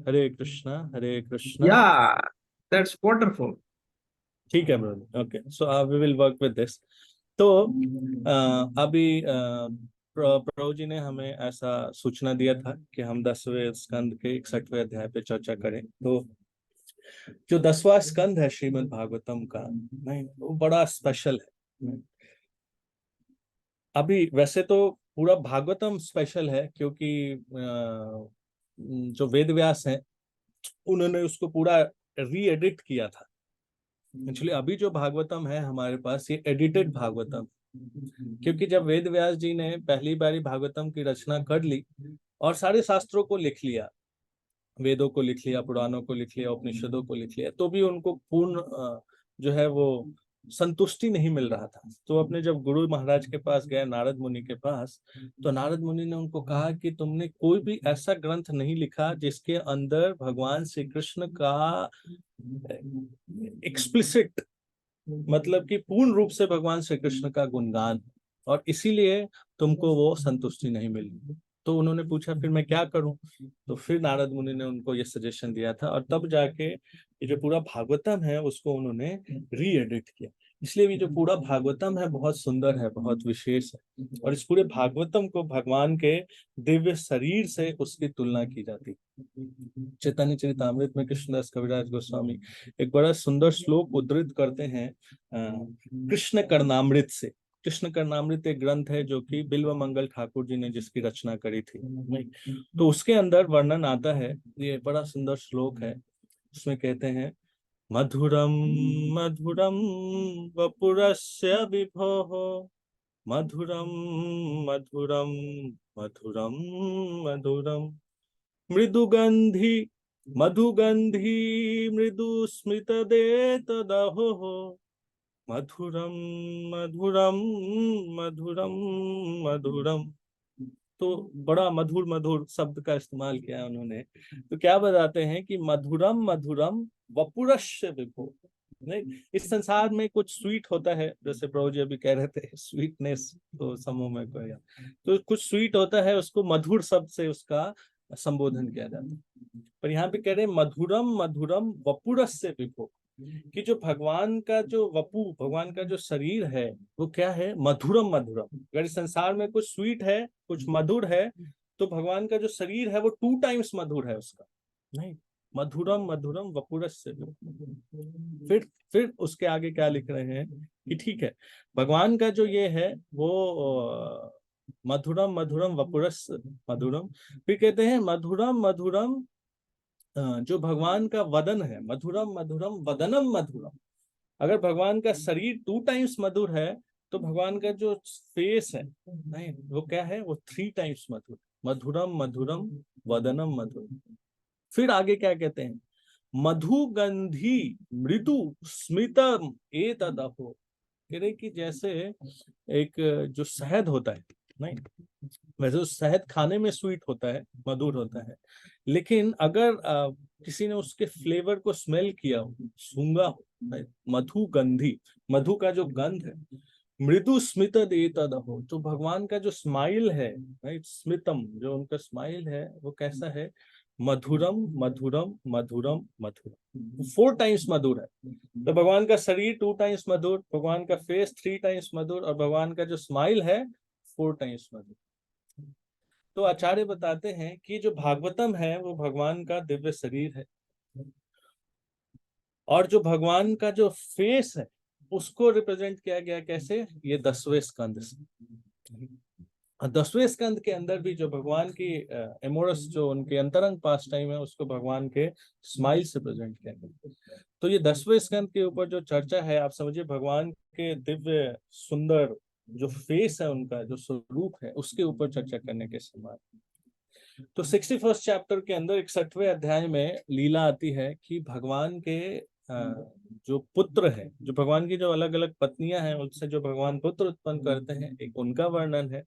Speaker 4: हरे कृष्णा हरे कृष्णा।
Speaker 1: या दैट्स वंडरफुल।
Speaker 4: ठीक है brother, okay, so we will work with this. तो अभी प्रभु जी ने हमें ऐसा सूचना दिया था कि हम 10वें स्कंद के 61वें अध्याय पे चर्चा करें। तो जो 10वां स्कंद है श्रीमद् भागवतम का, नहीं, वो बड़ा स्पेशल है। अभी वैसे तो पूरा भागवतम स्पेशल है क्योंकि जो वेद व्यास हैं उन्होंने उसको पूरा री एडिट किया था। एक्चुअली अभी जो भागवतम है हमारे पास, ये एडिटेड भागवतम, क्योंकि जब वेद व्यास जी ने पहली बारी भागवतम की रचना कर ली और सारे शास्त्रों को लिख लिया, वेदों को लिख लिया, पुराणों को लिख लिया, उपनिषदों को लिख लिया, तो भी उनको पूर्ण जो है वो संतुष्टि नहीं मिल रहा था। तो अपने जब गुरु महाराज के पास गए, नारद मुनि के पास, तो नारद मुनि ने उनको कहा कि तुमने कोई भी ऐसा ग्रंथ नहीं लिखा जिसके अंदर भगवान श्री कृष्ण का एक्सप्लिसिट, मतलब कि पूर्ण रूप से भगवान श्री कृष्ण का गुणगान, और इसीलिए तुमको वो संतुष्टि नहीं मिली। तो उन्होंने पूछा फिर मैं क्या करूं? तो फिर नारद मुनि ने उनको ये सजेशन दिया था, और तब जाके ये जो पूरा भागवतम है उसको उन्होंने री एडिट किया। इसलिए ये जो पूरा भागवतम है बहुत सुंदर है, बहुत विशेष है, और इस पूरे भागवतम को भगवान के दिव्य शरीर से उसकी तुलना की जाती है। चैतन्य चरितामृत में कृष्णदास कविराज गोस्वामी एक बड़ा सुंदर श्लोक उद्धृत करते हैं कृष्ण कर्णामृत से। कृष्ण कर्णामृत एक ग्रंथ है जो कि बिल्व मंगल ठाकुर जी ने जिसकी रचना करी थी, तो उसके अंदर वर्णन आता है, ये बड़ा सुंदर श्लोक है। उसमें कहते हैं मधुरम मधुरम वपुरस्य विभोः, मधुरम मधुरम मधुरम मधुरम मृदुगंधी मधुगंधी मृदु स्मृत देतदहो, मधुरम मधुरम मधुरम मधुरम। तो बड़ा मधुर मधुर शब्द का इस्तेमाल किया है उन्होंने। तो क्या बताते हैं कि मधुरम मधुरम वपुरस्य विभो। नहीं, इस संसार में कुछ स्वीट होता है, जैसे प्रभु जी अभी कह रहे थे स्वीटनेस तो समूह में कोई, तो कुछ स्वीट होता है, उसको मधुर शब्द से उसका संबोधन किया जाता है। पर यहाँ पे कह रहे हैं मधुरम मधुरम वपुरस्य विभो, कि जो भगवान का जो वपु, भगवान का जो शरीर है वो क्या है, मधुरम मधुरम। अगर इस संसार में कुछ स्वीट है, कुछ मधुर है, तो भगवान का जो शरीर है वो 2 टाइम्स मधुर है उसका। नहीं, मधुरम मधुरम वपुरस्य विभो। फिर उसके आगे क्या लिख रहे हैं कि ठीक है, भगवान का जो ये है वो मधुरम मधुरम वपुरस्य मधुरम। फिर कहते हैं मधुरम मधुरम, जो भगवान का वदन है, मधुरम मधुरम वदनम मधुरम। अगर भगवान का शरीर 2 टाइम्स मधुर है, तो भगवान का जो फेस है, नहीं वो क्या है, वो 3 टाइम्स मधुर। मधुरम मधुरम वदनम मधुरम। फिर आगे क्या कहते हैं, मधुगंधी मृदु स्मितम एतदहो। कह रहे कि जैसे एक जो शहद होता है, नहीं वैसे तो शहद खाने में स्वीट होता है, मधुर होता है, लेकिन अगर किसी ने उसके फ्लेवर को स्मेल किया हो, सूंघा हो, मधुगंधी, मधु का जो गंध है, मृदु स्मित देतद हो, तो भगवान का जो स्माइल है, राइट, स्मितम, जो उनका स्माइल है वो कैसा है, मधुरम मधुरम मधुरम मधुरम, 4 टाइम्स मधुर है। तो भगवान का शरीर 2 टाइम्स मधुर, भगवान का फेस 3 टाइम्स मधुर, और भगवान का जो स्माइल है 4 टाइम्स मधुर। तो आचार्य बताते हैं कि जो भागवतम है वो भगवान का दिव्य शरीर है, और जो भगवान का जो फेस है उसको रिप्रेजेंट किया गया कैसे, ये 10वें स्कंद से। 10वें स्कंद के अंदर भी जो भगवान की एमोरस, जो उनके अंतरंग पास टाइम है, उसको भगवान के स्माइल से प्रेजेंट किया गया। तो ये 10वें स्कंद के ऊपर जो चर्चा है, आप समझिए भगवान के दिव्य सुंदर जो फेस है, उनका जो स्वरूप है, उसके ऊपर चर्चा करने के समान। तो 61st चैप्टर के अंदर 61वें अध्याय में लीला आती है कि भगवान के जो पुत्र है, जो भगवान की जो अलग अलग पत्नियां हैं, उससे जो भगवान पुत्र उत्पन्न करते हैं, एक उनका वर्णन है।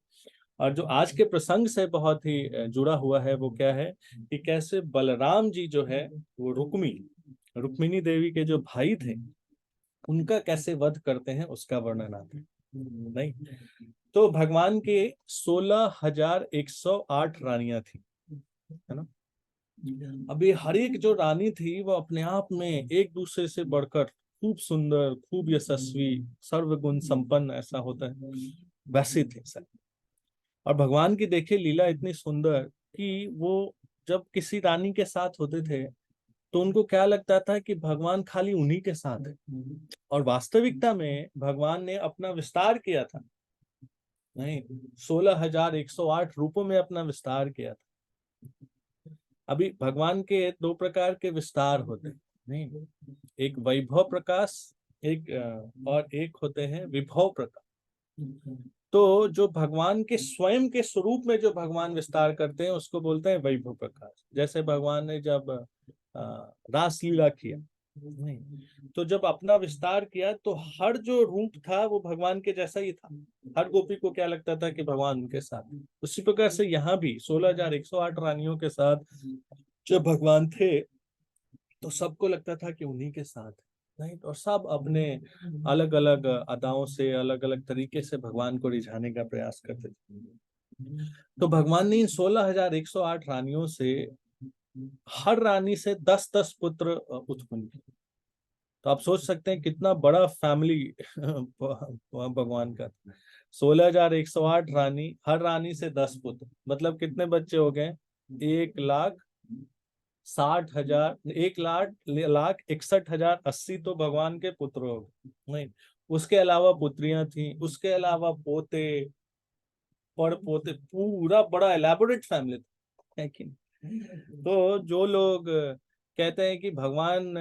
Speaker 4: और जो आज के प्रसंग से बहुत ही जुड़ा हुआ है वो क्या है कि कैसे बलराम जी जो है वो रुक्मिणी देवी के जो भाई थे उनका कैसे वध करते हैं, उसका वर्णन आता है। नहीं, तो भगवान के 16,108 रानियां थी, है ना। अभी हर एक जो रानी थी वो अपने आप में एक दूसरे से बढ़कर खूब सुंदर, खूब यशस्वी, सर्वगुण संपन्न ऐसा होता है, वैसे थे सब। और भगवान की देखिए लीला इतनी सुंदर कि वो जब किसी रानी के साथ होते थे तो उनको क्या लगता था कि भगवान खाली उन्हीं के साथ है, और वास्तविकता में भगवान ने अपना विस्तार किया था, नहीं 16,108 रूपों में अपना विस्तार किया था। अभी भगवान के 2 प्रकार के विस्तार होते हैं, नहीं, एक वैभव प्रकाश, और एक होते हैं विभव प्रकाश। तो जो भगवान के स्वयं के स्वरूप में जो भगवान विस्तार करते हैं उसको बोलते हैं वैभव प्रकाश। जैसे भगवान ने जब रास लीला किया, नहीं, तो जब अपना विस्तार किया तो हर जो रूप था वो भगवान के जैसा ही था। हर गोपी को क्या लगता था कि भगवान उनके साथ। उसी प्रकार से यहाँ भी 16,108 रानियों के साथ जब भगवान थे तो सबको लगता था कि उन्हीं के साथ, नहीं, और सब अपने अलग अलग अदाओं से, अलग अलग तरीके से भगवान को रिझाने का प्रयास करते थे। तो भगवान ने इन 16,108 रानियों से हर रानी से 10-10 पुत्र उत्पन्न किए। तो आप सोच सकते हैं कितना बड़ा फैमिली भगवान का। 16,108 रानी, हर रानी से 10 पुत्र, मतलब कितने बच्चे हो गए, 1,60,000, 1,61,080 तो भगवान के पुत्र हो गए, नहीं, उसके अलावा पुत्रियां थी, उसके अलावा पोते, पोते, पूरा बड़ा एलैबोरेट फैमिली था, है कि नहीं? तो जो लोग कहते हैं कि भगवान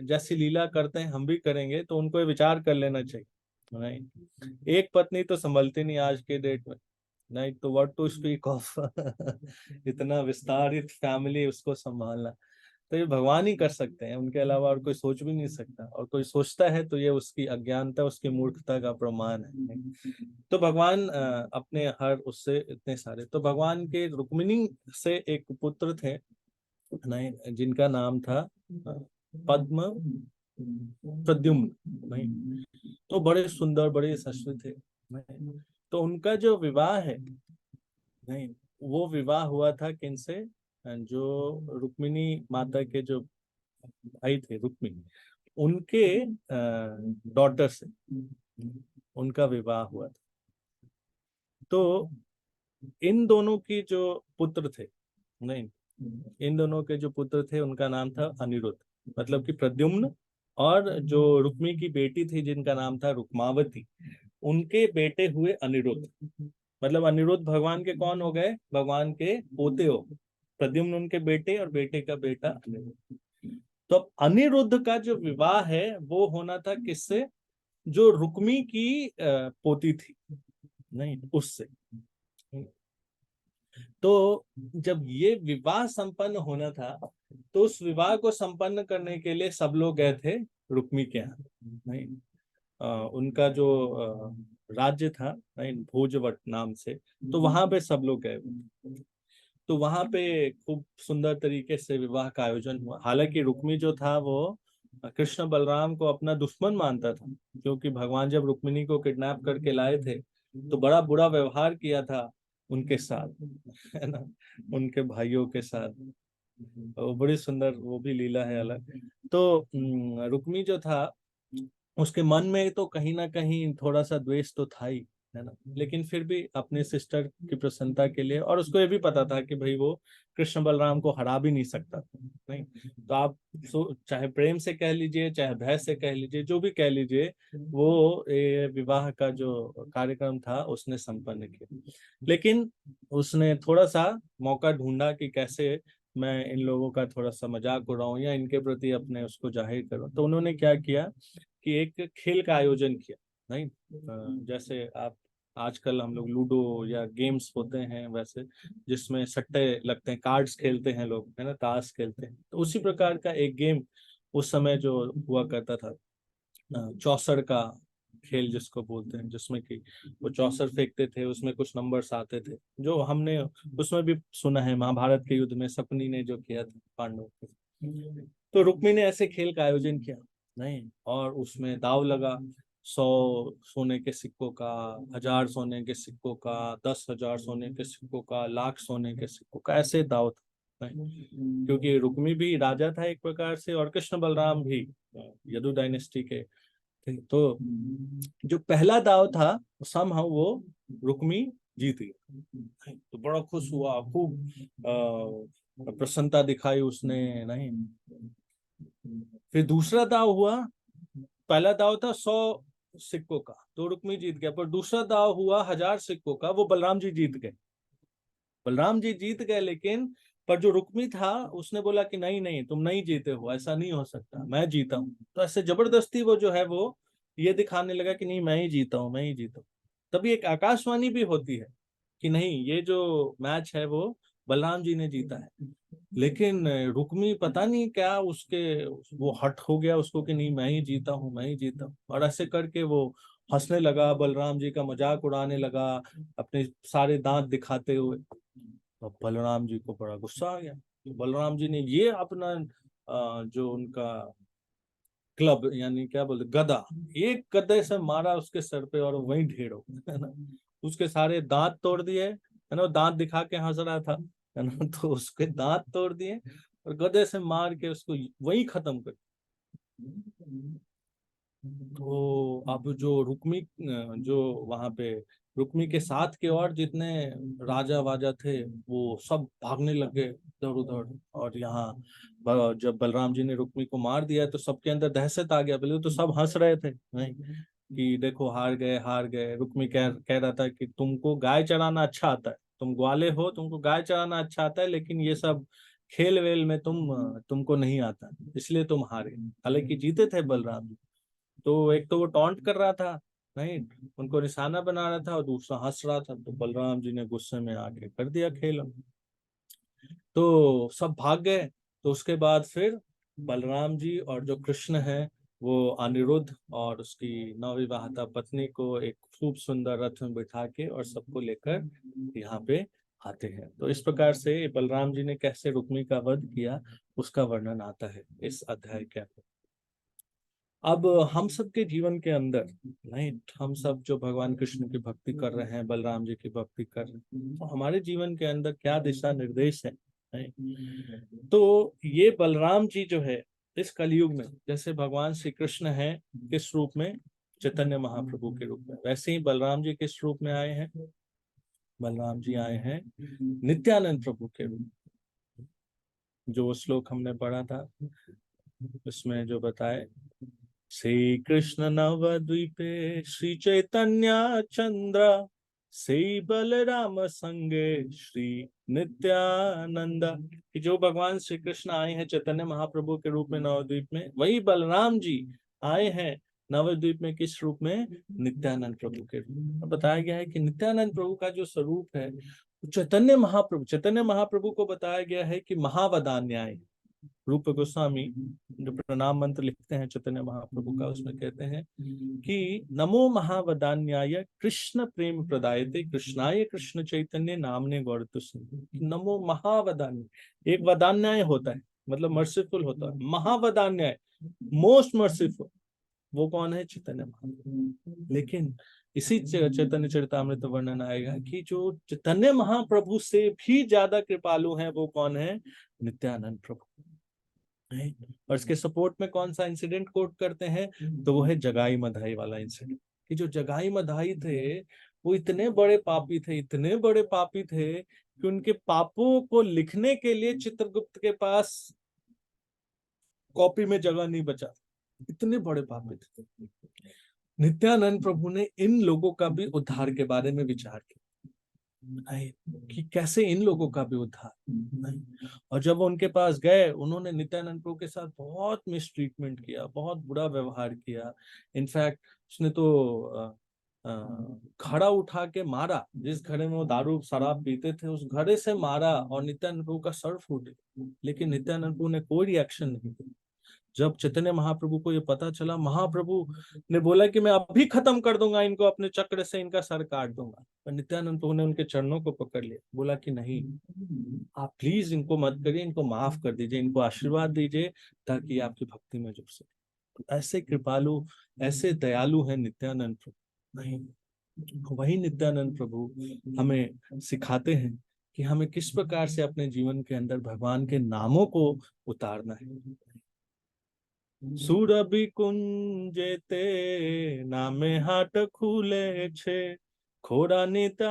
Speaker 4: जैसी लीला करते हैं हम भी करेंगे, तो उनको ये विचार कर लेना चाहिए, नहीं, एक पत्नी तो संभलती नहीं आज के डेट में, नहीं, तो व्हाट टू स्पीक ऑफ इतना विस्तारित फैमिली, उसको संभालना। तो ये भगवान ही कर सकते हैं, उनके अलावा और कोई सोच भी नहीं सकता, और कोई सोचता है तो ये उसकी अज्ञानता, उसकी मूर्खता का प्रमाण है। तो भगवान अपने हर उससे इतने सारे, तो भगवान के रुक्मिणी से एक पुत्र थे, नहीं, जिनका नाम था पद्म प्रद्युम्न, नहीं, तो बड़े सुंदर, बड़े यशस्वी थे, नहीं, तो उनका जो विवाह है, नहीं, वो विवाह हुआ था किनसे, जो रुक्मिणी माता के जो भाई थे रुक्मिणी, उनके डॉटर से उनका विवाह हुआ था। तो इन दोनों की जो पुत्र थे, नहीं, इन दोनों के जो पुत्र थे उनका नाम था अनिरुद्ध, मतलब कि प्रद्युम्न, और जो रुक्मी की बेटी थी जिनका नाम था रुक्मावती, उनके बेटे हुए अनिरुद्ध। मतलब अनिरुद्ध भगवान के कौन हो गए? भगवान के पोते हो गए। प्रद्युम्न उनके बेटे और बेटे का बेटा अनिरुद्ध। तो अब अनिरुद्ध का जो विवाह है वो होना था किससे? जो रुक्मी की पोती थी, नहीं, उससे। तो जब ये विवाह संपन्न होना था तो उस विवाह को संपन्न करने के लिए सब लोग गए थे रुक्मी के यहाँ, नहीं, उनका जो राज्य था, नहीं, भोजवट नाम से, तो वहां पे सब लोग गए। तो वहां पे खूब सुंदर तरीके से विवाह का आयोजन हुआ। हालांकि रुक्मी जो था वो कृष्ण बलराम को अपना दुश्मन मानता था, क्योंकि भगवान जब रुक्मिणी को किडनैप करके लाए थे तो बड़ा बुरा व्यवहार किया था उनके साथ, है ना, उनके भाइयों के साथ। वो बड़ी सुंदर, वो भी लीला है अलग। तो रुक्मी जो था उसके मन में तो कहीं ना कहीं थोड़ा सा द्वेष तो था ही, है ना, लेकिन फिर भी अपने सिस्टर की प्रसन्नता के लिए, और उसको ये भी पता था कि भाई वो कृष्ण बलराम को हरा भी नहीं सकता, नहीं। तो आप चाहे प्रेम से कह लीजिए, चाहे भय से कह लीजिए, जो भी कह लीजिए, वो विवाह का जो कार्यक्रम था उसने संपन्न किया। लेकिन उसने थोड़ा सा मौका ढूंढा कि कैसे मैं इन लोगों का थोड़ा सा मजाक उड़ाऊं या इनके प्रति अपने उसको जाहिर करूं। तो उन्होंने क्या किया कि एक खेल का आयोजन किया, नहीं, जैसे आप आजकल हम लोग लूडो या गेम्स होते हैं वैसे, जिसमें सट्टे लगते हैं, कार्ड्स खेलते हैं लोग, है ना, ताश खेलते हैं। तो उसी प्रकार का एक गेम उस समय जो हुआ करता था, चौसर का खेल जिसको बोलते हैं, जिसमें कि वो चौसर फेंकते थे, उसमें कुछ नंबर्स आते थे, जो हमने उसमें भी सुना है महाभारत के युद्ध में शकुनी ने जो किया था पांडवों के। तो रुक्मी ने ऐसे खेल का आयोजन किया, नहीं, और उसमें दाव लगा 100 सोने के सिक्कों का, 1000 सोने के सिक्कों का, 10,000 सोने के सिक्कों का, लाख सोने के सिक्कों का, ऐसे दाव था, नहीं? क्योंकि रुक्मी भी राजा था एक प्रकार से, और कृष्ण बलराम भी यदु डायनेस्टी के थे। तो जो पहला दाव था समहाउ वो रुक्मी जीत गया, तो बड़ा खुश हुआ, खूब प्रसन्नता दिखाई उसने, नहीं। फिर दूसरा दाव हुआ, पहला दाव था 100 सिक्कों का, तो रुक्मी जीत गया, पर दूसरा दाव हुआ 1000 सिक्कों का, वो बलराम जी जीत गए। बलराम जी जीत गए, लेकिन पर जो रुक्मी था उसने बोला कि नहीं नहीं, तुम नहीं जीते हो, ऐसा नहीं हो सकता, मैं जीता हूँ। तो ऐसे जबरदस्ती वो जो है वो ये दिखाने लगा कि नहीं, मैं ही जीता हूँ, मैं ही जीता हूँ। तभी एक आकाशवाणी भी होती है कि नहीं, ये जो मैच है वो बलराम जी ने जीता है। लेकिन रुक्मी पता नहीं क्या उसके वो हट हो गया उसको कि नहीं, मैं ही जीता हूँ, मैं ही जीता हूँ, और ऐसे करके वो हंसने लगा, बलराम जी का मजाक उड़ाने लगा अपने सारे दांत दिखाते हुए। तो बलराम जी को बड़ा गुस्सा आ गया। तो बलराम जी ने ये अपना जो उनका क्लब, यानी क्या बोलते, गदा, एक गदे से मारा उसके सर पे, और वहीं ढेर हो गया, है ना। उसके सारे दांत तोड़ दिए, है ना, दांत दिखा के हंस रहा था, है ना, तो उसके दांत तोड़ दिए और गदे से मार के उसको वहीं खत्म कर। तो अब जो रुक्मी जो वहां पे रुक्मी के साथ के और जितने राजा वाजा थे वो सब भागने लगे इधर उधर, और यहाँ जब बलराम जी ने रुक्मी को मार दिया तो सबके अंदर दहशत आ गया। पहले तो सब हंस रहे थे, नहीं, कि देखो हार गए, हार गए। रुक्मी कह रहा था कि तुमको गाय चराना अच्छा आता है, तुम ग्वाले हो, तुमको गाय चराना अच्छा आता है, लेकिन ये सब खेल वेल में तुमको नहीं आता, इसलिए तुम हारे। हालांकि जीते थे बलराम जी। तो एक तो वो टॉन्ट कर रहा था, नहीं, उनको निशाना बना रहा था, और दूसरा हंस रहा था। तो बलराम जी ने गुस्से में आके कर दिया खेल। तो सब भाग गए। तो उसके बाद फिर बलराम जी और जो कृष्ण है वो अनिरुद्ध और उसकी नवविवाहिता पत्नी को एक खूब सुंदर रथ में बिठा के और सबको लेकर यहाँ पे आते हैं। तो इस प्रकार से बलराम जी ने कैसे रुक्मी का वध किया उसका वर्णन आता है इस अध्याय के अंदर। अब हम सब के जीवन के अंदर, नहीं, हम सब जो भगवान कृष्ण की भक्ति कर रहे हैं, बलराम जी की भक्ति कर रहे हैं, तो हमारे जीवन के अंदर क्या दिशा निर्देश है, है। तो ये बलराम जी जो है इस कलयुग में, जैसे भगवान श्री कृष्ण है किस रूप में, चैतन्य महाप्रभु के रूप में, वैसे ही बलराम जी किस रूप में आए हैं, बलराम जी आए हैं नित्यानंद प्रभु के रूप में। जो श्लोक हमने पढ़ा था उसमें जो बताए, श्री कृष्ण नवद्वीपे श्री चैतन्य चंद्र से बलराम संगे श्री नित्यानंद, कि जो भगवान श्री कृष्ण आए हैं चैतन्य महाप्रभु के रूप में नवद्वीप में, वही बलराम जी आए हैं नवद्वीप में किस रूप में, नित्यानंद प्रभु के रूप में। बताया गया है कि नित्यानंद प्रभु का जो स्वरूप है चैतन्य महाप्रभु को बताया गया है कि महावदान्याय। रूप गोस्वामी जो प्रणाम मंत्र लिखते हैं चैतन्य महाप्रभु का, उसमें कहते हैं कि नमो महावदान्याय कृष्ण प्रेम प्रदायते कृष्णाय कृष्ण चैतन्य नामने गौरतु सिंह। नमो महावदान्याय, एक वदान्याय होता है मतलब मर्सीफुल होता है, महावदान्याय मोस्ट मर्सीफुल, वो कौन है, चैतन्य महाप्रभु। लेकिन इसी चैतन्य चरितामृत वर्णन आएगा कि जो चैतन्य महाप्रभु से भी ज्यादा कृपालु हैं वो कौन है, नित्यानंद प्रभु। और इसके सपोर्ट में कौन सा इंसिडेंट कोट करते हैं, तो वो है जगाई मधाई वाला इंसिडेंट, कि जो जगाई मधाई थे वो इतने बड़े पापी थे, इतने बड़े पापी थे कि उनके पापों को लिखने के लिए चित्रगुप्त के पास कॉपी में जगह नहीं बचा, इतने बड़े पापी थे। नित्यानंद प्रभु ने इन लोगों का भी उद्धार के बारे में विचार किया कि कैसे इन लोगों का भी उद्धार नहीं। और जब वो उनके पास गए, उन्होंने नित्यानंद प्रभु के साथ बहुत मिसट्रीटमेंट किया, बहुत बुरा व्यवहार किया। इनफैक्ट उसने तो घड़ा उठा के मारा, जिस घड़े में वो दारू शराब पीते थे उस घड़े से मारा और नित्यानंद प्रभु का सर फूट गया। लेकिन नित्यानंद प्रभु ने कोई रिएक्शन नहीं किया। जब चैतन्य महाप्रभु को ये पता चला, महाप्रभु ने बोला कि मैं अभी खत्म कर दूंगा इनको, अपने चक्र से इनका सर काट दूंगा। पर नित्यानंद प्रभु ने उनके चरणों को पकड़ लिया, बोला कि नहीं, आप प्लीज इनको मत करिए, इनको माफ कर दीजिए, इनको आशीर्वाद दीजिए ताकि आपकी भक्ति में जुड़ सके। ऐसे कृपालु, ऐसे दयालु है नित्यानंद प्रभु। नहीं, वही नित्यानंद प्रभु हमें सिखाते हैं कि हमें किस प्रकार से अपने जीवन के अंदर भगवान के नामों को उतारना है। सुरभि कुंजेते नामे हाट खुले छे, खोड़ा निताई।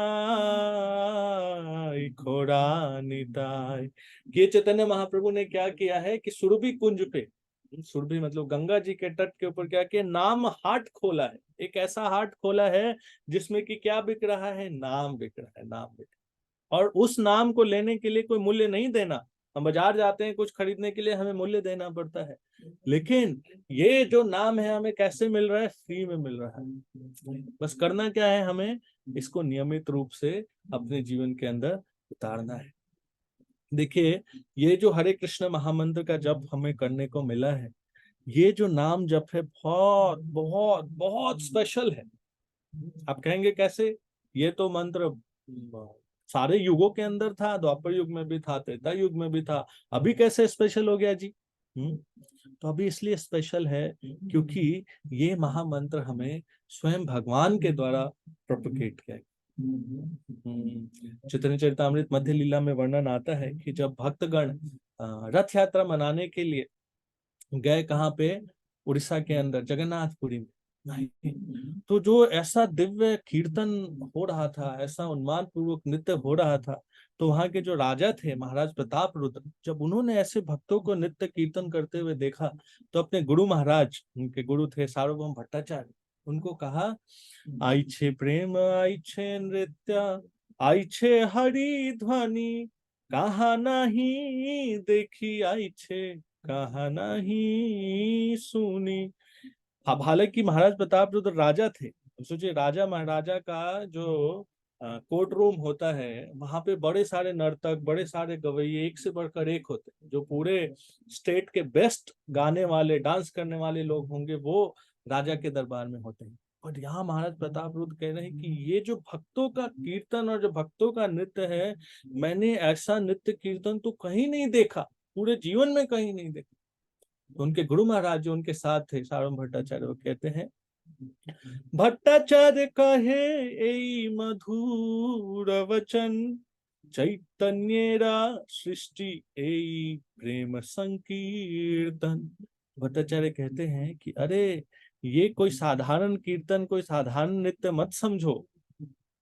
Speaker 4: ये चैतन्य महाप्रभु ने क्या किया है कि सुरभि कुंज पे, सुरभि मतलब गंगा जी के तट के ऊपर क्या किया, नाम हाट खोला है। एक ऐसा हाट खोला है जिसमें कि क्या बिक रहा है, नाम बिक रहा है, नाम बिक रहा है। और उस नाम को लेने के लिए कोई मूल्य नहीं देना। हम बाजार जाते हैं कुछ खरीदने के लिए, हमें मूल्य देना पड़ता है, लेकिन ये जो नाम है हमें कैसे मिल रहा है, फ्री में मिल रहा है। बस करना क्या है, हमें इसको नियमित रूप से अपने जीवन के अंदर उतारना है। देखिए, ये जो हरे कृष्ण महामंत्र का जप हमें करने को मिला है, ये जो नाम जप है बहुत बहुत बहुत स्पेशल है। आप कहेंगे कैसे, ये तो मंत्र सारे युगों के अंदर था, द्वापर युग में भी था, त्रेता युग में भी था, अभी कैसे स्पेशल हो गया जी? तो अभी इसलिए स्पेशल है क्योंकि ये महामंत्र हमें स्वयं भगवान के द्वारा प्रोपगेट किया। चैतन्य चरितामृत मध्य लीला में वर्णन आता है कि जब भक्तगण रथ यात्रा मनाने के लिए गए, कहाँ पे, उड़ीसा के अंदर जगन्नाथपुरी में, तो जो ऐसा दिव्य कीर्तन हो रहा था, ऐसा उन्माद पूर्वक नृत्य हो रहा था, तो वहां के जो राजा थे महाराज प्रताप रुद्र, जब उन्होंने ऐसे भक्तों को नृत्य कीर्तन करते हुए देखा, तो अपने गुरु महाराज, उनके गुरु थे सार्वभौम भट्टाचार्य, उनको कहा, आई छे प्रेम, आई छे नृत्य, आई छे हरि ध्वनि, कहा नहीं देखी, आई छे कहा नहीं सुनी। अब हालांकि महाराज प्रताप रुद्र राजा थे, सोचिए राजा महाराजा का जो कोर्ट रूम होता है, वहां पे बड़े सारे नर्तक, बड़े सारे गवैये एक से बढ़कर एक होते हैं। जो पूरे स्टेट के बेस्ट गाने वाले, डांस करने वाले लोग होंगे वो राजा के दरबार में होते हैं। और यहाँ महाराज प्रताप रुद्र कह रहे हैं कि ये जो भक्तों का कीर्तन और जो भक्तों का नृत्य है, मैंने ऐसा नृत्य कीर्तन तो कहीं नहीं देखा, पूरे जीवन में कहीं नहीं देखा। तो उनके गुरु महाराज जो उनके साथ थे सार्वभौम भट्टाचार्य, वो कहते हैं, भट्टाचार्य कहे ए मधुर वचन, चैतन्येरा सृष्टि एई प्रेम संकीर्तन। भट्टाचार्य कहते हैं कि अरे ये कोई साधारण कीर्तन, कोई साधारण नृत्य मत समझो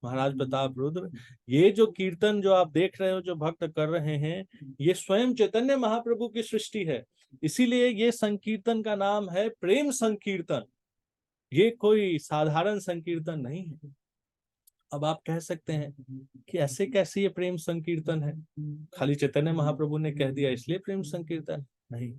Speaker 4: महाराज प्रताप रुद्र। ये जो कीर्तन जो आप देख रहे हो, जो भक्त कर रहे हैं, ये स्वयं चैतन्य महाप्रभु की सृष्टि है। इसीलिए ये संकीर्तन का नाम है प्रेम संकीर्तन। ये कोई साधारण संकीर्तन नहीं है। अब आप कह सकते हैं कि ऐसे कैसे ये प्रेम संकीर्तन है, खाली चैतन्य महाप्रभु ने कह दिया इसलिए प्रेम संकीर्तन? नहीं।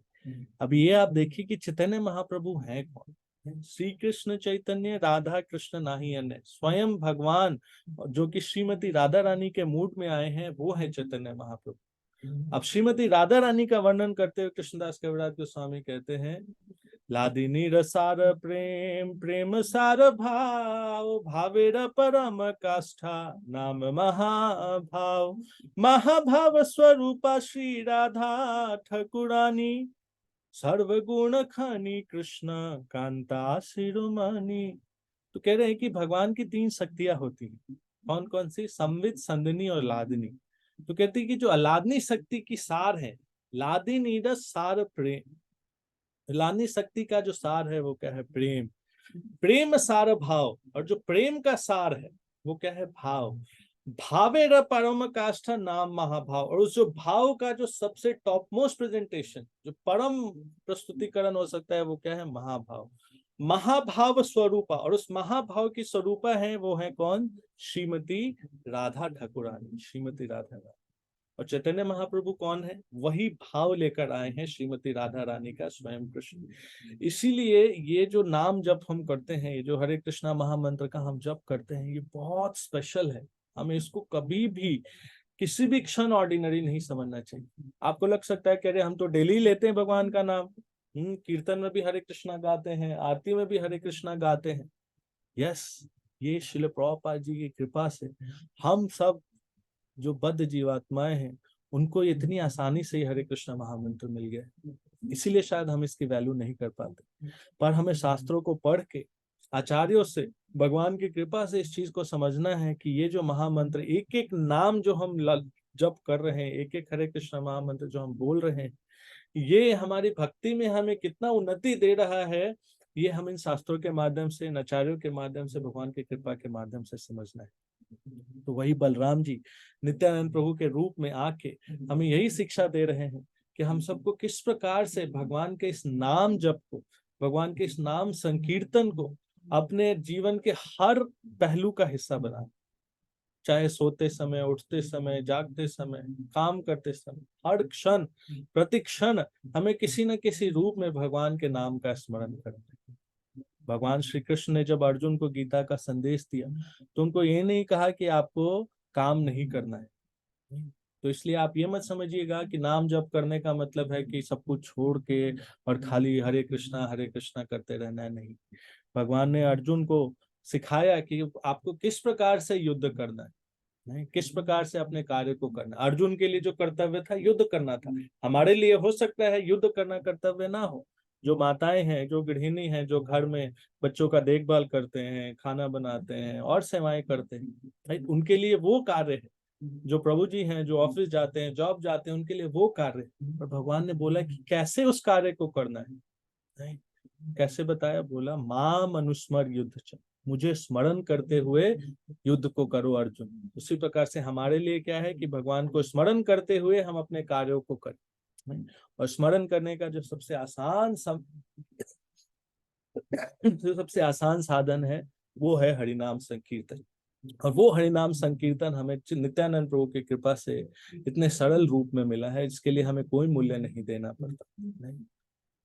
Speaker 4: अब ये आप देखिए कि चैतन्य महाप्रभु हैं कौन? श्री कृष्ण चैतन्य, राधा कृष्ण नाही अन्य। स्वयं भगवान जो कि श्रीमती राधा रानी के मूड में आए हैं, वो है चैतन्य महाप्रभु। अब श्रीमती राधा रानी का वर्णन करते हुए कृष्णदास कविराज गोस्वामी कहते हैं, लादिनी रसार प्रेम, प्रेम सार भाव, भावेर परम काष्ठा, नाम महाभाव। महाभाव स्वरूपा श्री राधा ठाकुरानी, सर्वगुण खानी कृष्ण कांता शिरोमणि। तो कह रहे हैं कि भगवान की 3 शक्तियां होती हैं। कौन कौन सी? संवित, संदनी और लादनी। तो कहती है कि जो अलादनी शक्ति की सार है, लादिनी रस सार प्रेम। लादनी शक्ति का जो सार है वो क्या है? प्रेम। प्रेम सार भाव, और जो प्रेम का सार है वो क्या है? भाव। भावे र परम काष्ठा, नाम महाभाव। और उस जो भाव का जो सबसे टॉप मोस्ट प्रेजेंटेशन, जो परम प्रस्तुतिकरण हो सकता है, वो क्या है? महाभाव। महाभाव स्वरूपा, और उस महाभाव की स्वरूपा है वो है कौन? श्रीमती राधा ठाकुरानी, श्रीमती राधा रानी। और चैतन्य महाप्रभु कौन है? वही भाव लेकर आए हैं, श्रीमती राधा रानी का स्वयं कृष्ण। इसीलिए ये जो नाम जप हम करते हैं, ये जो हरे कृष्णा महामंत्र का हम जप करते हैं, ये बहुत स्पेशल है। हमें इसको कभी भी किसी भी क्षण ऑर्डिनरी नहीं समझना चाहिए। आपको लग सकता है कि अरे हम तो डेली लेते हैं भगवान का नाम, कीर्तन में भी हरे कृष्णा गाते हैं, आरती में भी हरे कृष्णा गाते हैं। यस, ये श्रील प्रभुपाद जी की कृपा से हम सब जो बद्ध जीवात्माएं हैं, उनको इतनी आसानी से हरे कृष्णा महामंत्र मिल गया। इसीलिए शायद हम इसकी वैल्यू नहीं कर पाते, पर हमें शास्त्रों को पढ़ के, आचार्यों से, भगवान की कृपा से इस चीज को समझना है कि ये जो महामंत्र, एक एक नाम जो हम जप कर रहे हैं, एक एक हरे कृष्णा महामंत्र जो हम बोल रहे हैं, ये हमारी भक्ति में हमें कितना उन्नति दे रहा है, ये हम इन शास्त्रों के माध्यम से, इन आचार्यों के माध्यम से, भगवान की कृपा के माध्यम से समझना है। तो वही बलराम जी नित्यानंद प्रभु के रूप में आके हमें यही शिक्षा दे रहे हैं कि हम सबको किस प्रकार से भगवान के इस नाम जप को, भगवान के इस नाम संकीर्तन को अपने जीवन के हर पहलू का हिस्सा बनाए। चाहे सोते समय, उठते समय, जागते समय, काम करते समय, हर क्षण प्रति क्षण हमें किसी न किसी रूप में भगवान के नाम का स्मरण करना है। भगवान श्री कृष्ण ने जब अर्जुन को गीता का संदेश दिया तो उनको ये नहीं कहा कि आपको काम नहीं करना है। तो इसलिए आप ये मत समझिएगा कि नाम जप करने का मतलब है कि सब कुछ छोड़ के और खाली हरे कृष्णा करते रहना है। नहीं, भगवान ने अर्जुन को सिखाया कि आपको किस प्रकार से युद्ध करना है, नहीं, किस प्रकार से अपने कार्य को करना। अर्जुन के लिए जो कर्तव्य था युद्ध करना था। हमारे लिए हो सकता है युद्ध करना कर्तव्य ना हो। जो माताएं हैं, जो गृहिणी हैं, जो घर में बच्चों का देखभाल करते हैं, खाना बनाते हैं और सेवाएं करते हैं, उनके लिए वो कार्य है। जो प्रभु जी हैं, जो ऑफिस जाते हैं, जॉब जाते हैं, उनके लिए वो कार्य है। और भगवान ने बोला कि कैसे उस कार्य को करना है। नहीं, कैसे बताया? बोला माम अनुस्मर युद्ध च, मुझे स्मरण करते हुए युद्ध को करो अर्जुन। उसी प्रकार से हमारे लिए क्या है कि भगवान को स्मरण करते हुए हम अपने कार्यों को करें। और स्मरण करने का जो सबसे आसान साधन है वो है हरिनाम संकीर्तन। और वो हरिनाम संकीर्तन हमें नित्यानंद प्रभु की कृपा से इतने सरल रूप में मिला है, जिसके लिए हमें कोई मूल्य नहीं देना पड़ता। नहीं,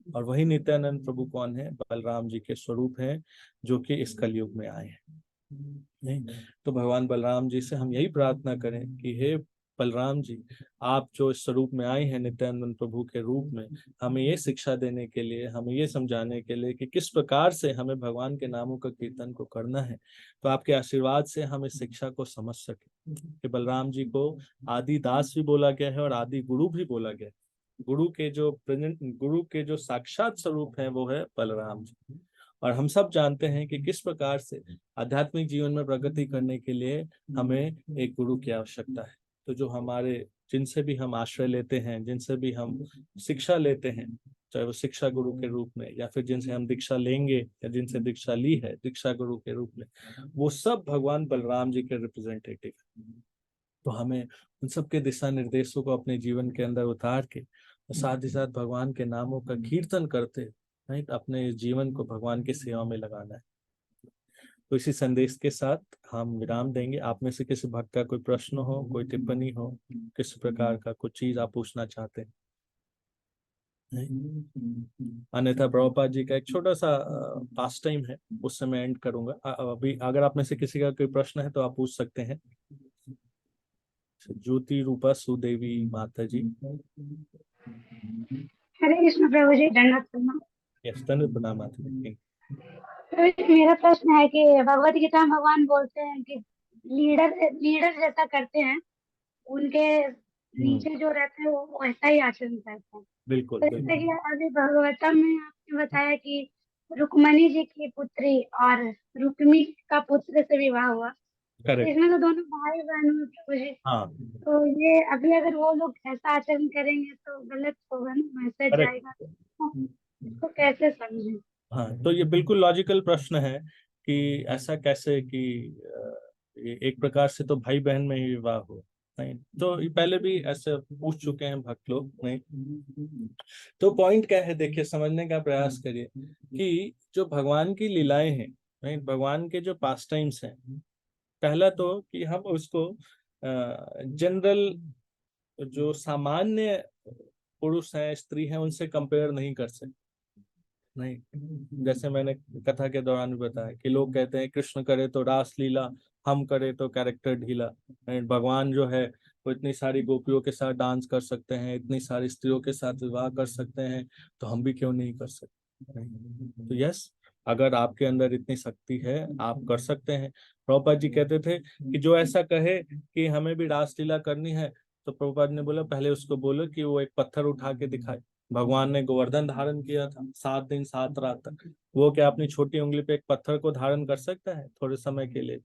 Speaker 4: और वही नित्यानंद प्रभु कौन है? बलराम जी के स्वरूप हैं, जो कि इस कलयुग में आए हैं। नहीं, तो भगवान बलराम जी से हम यही प्रार्थना करें कि हे बलराम जी, आप जो इस स्वरूप में आए हैं नित्यानंद प्रभु के रूप में, हमें ये शिक्षा देने के लिए, हमें ये समझाने के लिए कि किस प्रकार से हमें भगवान के नामों का कीर्तन को करना है। तो आपके आशीर्वाद से हम इस शिक्षा को समझ सके कि बलराम जी को आदि दास भी बोला गया है और आदि गुरु भी बोला गया है। गुरु के जो साक्षात स्वरूप है वो है बलराम जी। और हम सब जानते हैं कि किस प्रकार से आध्यात्मिक जीवन में प्रगति करने के लिए हमें एक गुरु की आवश्यकता है। तो जो हमारे जिनसे भी हम आश्रय लेते हैं, जिनसे भी हम शिक्षा लेते हैं, चाहे वो शिक्षा गुरु के रूप में या फिर जिनसे हम दीक्षा लेंगे या जिनसे दीक्षा ली है दीक्षा गुरु के रूप में, वो सब भगवान बलराम जी के रिप्रेजेंटेटिव है। तो हमें उन सब के दिशा निर्देशों को अपने जीवन के अंदर उतार के और साथ ही साथ भगवान के नामों का कीर्तन करते नहीं अपने जीवन को भगवान की सेवा में लगाना है। तो इसी संदेश के साथ हम विराम देंगे। आप में से किसी भक्त का कोई प्रश्न हो, कोई टिप्पणी हो, किस प्रकार का कुछ चीज आप पूछना चाहते हैं? अन्यथा प्रभुपाद जी का एक छोटा सा पास टाइम है, उससे मैं एंड करूंगा। अभी अगर आप में से किसी का कोई प्रश्न है तो आप पूछ सकते हैं। ज्योति रूपा सुदेवी माता जी।
Speaker 5: हरे कृष्ण प्रभु जी, दंडवत प्रणाम।
Speaker 4: यस, धन्यवाद प्रणाम माता जी।
Speaker 5: तो मेरा प्रश्न है कि भगवत गीता में भगवान बोलते हैं कि लीडर जैसा करते हैं, उनके नीचे जो रहते हैं वो वैसा ही आचरण करते हैं।
Speaker 4: बिल्कुल
Speaker 5: तो जैसे कि अभी भागवतम में आपने बताया कि रुक्मणी जी की पुत्री और रुक्मी का पुत्र से विवाह हुआ, तो
Speaker 4: करेक्ट।
Speaker 5: इसमें तो दोनों भाई बहन हुए प्रभु जी।
Speaker 4: हाँ
Speaker 5: तो ये अभी अगर वो लोग ऐसा आचरण करेंगे तो गलत होगा ना, मैसेज
Speaker 4: करेक्ट।
Speaker 5: जाएगा। तो इसको कैसे समझें?
Speaker 4: हाँ, तो ये बिल्कुल लॉजिकल प्रश्न है कि ऐसा कैसे कि एक प्रकार से तो भाई बहन में ही विवाह हो, नहीं तो ये पहले भी ऐसे पूछ चुके हैं भक्त लोग, नहीं। तो पॉइंट क्या है, देखिए समझने का प्रयास करिए कि जो भगवान की लीलाएं हैं, नहीं, भगवान के जो पास टाइम्स हैं, पहला तो कि हम उसको जनरल जो सामान्य पुरुष हैं स्त्री हैं उनसे कंपेयर नहीं कर सकते, नहीं। जैसे मैंने कथा के दौरान भी बताया कि लोग कहते हैं कृष्ण करे तो रास लीला, हम करे तो कैरेक्टर ढीला। भगवान जो है वो इतनी सारी गोपियों के साथ डांस कर सकते हैं, इतनी सारी स्त्रियों के साथ विवाह कर सकते हैं, तो हम भी क्यों नहीं कर सकते? तो यस, अगर आपके अंदर इतनी शक्ति है आप कर सकते हैं। प्रभुपाद जी कहते थे कि जो ऐसा कहे कि हमें भी रासलीला करनी है, तो प्रभुपाद ने बोला पहले उसको बोलो कि वो एक पत्थर उठा के दिखाए। भगवान ने गोवर्धन धारण किया था 7 दिन 7 रात तक, वो क्या अपनी छोटी उंगली पे एक पत्थर को धारण कर सकता है थोड़े समय के लिए?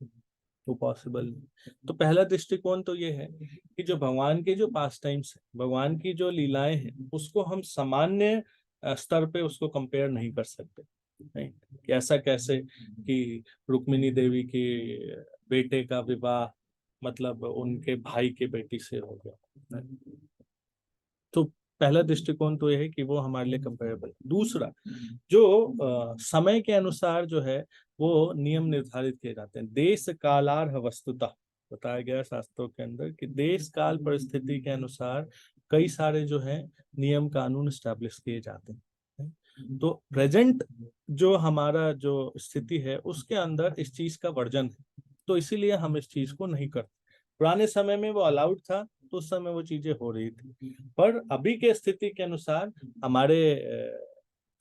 Speaker 4: वो पॉसिबल नहीं। तो पहला दृष्टिकोण तो ये है कि जो भगवान के जो पास टाइम्स है, भगवान की जो लीलाएं हैं, उसको हम सामान्य स्तर पे उसको कंपेयर नहीं कर सकते, नहीं कि ऐसा कैसे कि रुक्मिणी देवी के बेटे का विवाह मतलब उनके भाई के बेटी से हो गया। तो पहला दृष्टिकोण तो यह है कि वो हमारे लिए कंपेरेबल है। दूसरा, जो समय के अनुसार जो है वो नियम निर्धारित किए जाते हैं। देश कालार्ह वस्तुतः बताया गया शास्त्रों के अंदर कि देश काल परिस्थिति के अनुसार कई सारे जो है नियम कानून स्टैब्लिश किए जाते हैं। तो प्रेजेंट जो हमारा जो स्थिति है उसके अंदर इस चीज का वर्जन है, तो इसीलिए हम इस चीज को नहीं करते। पुराने समय में वो अलाउड था तो उस समय वो चीजें हो रही थी, पर अभी के स्थिति के अनुसार हमारे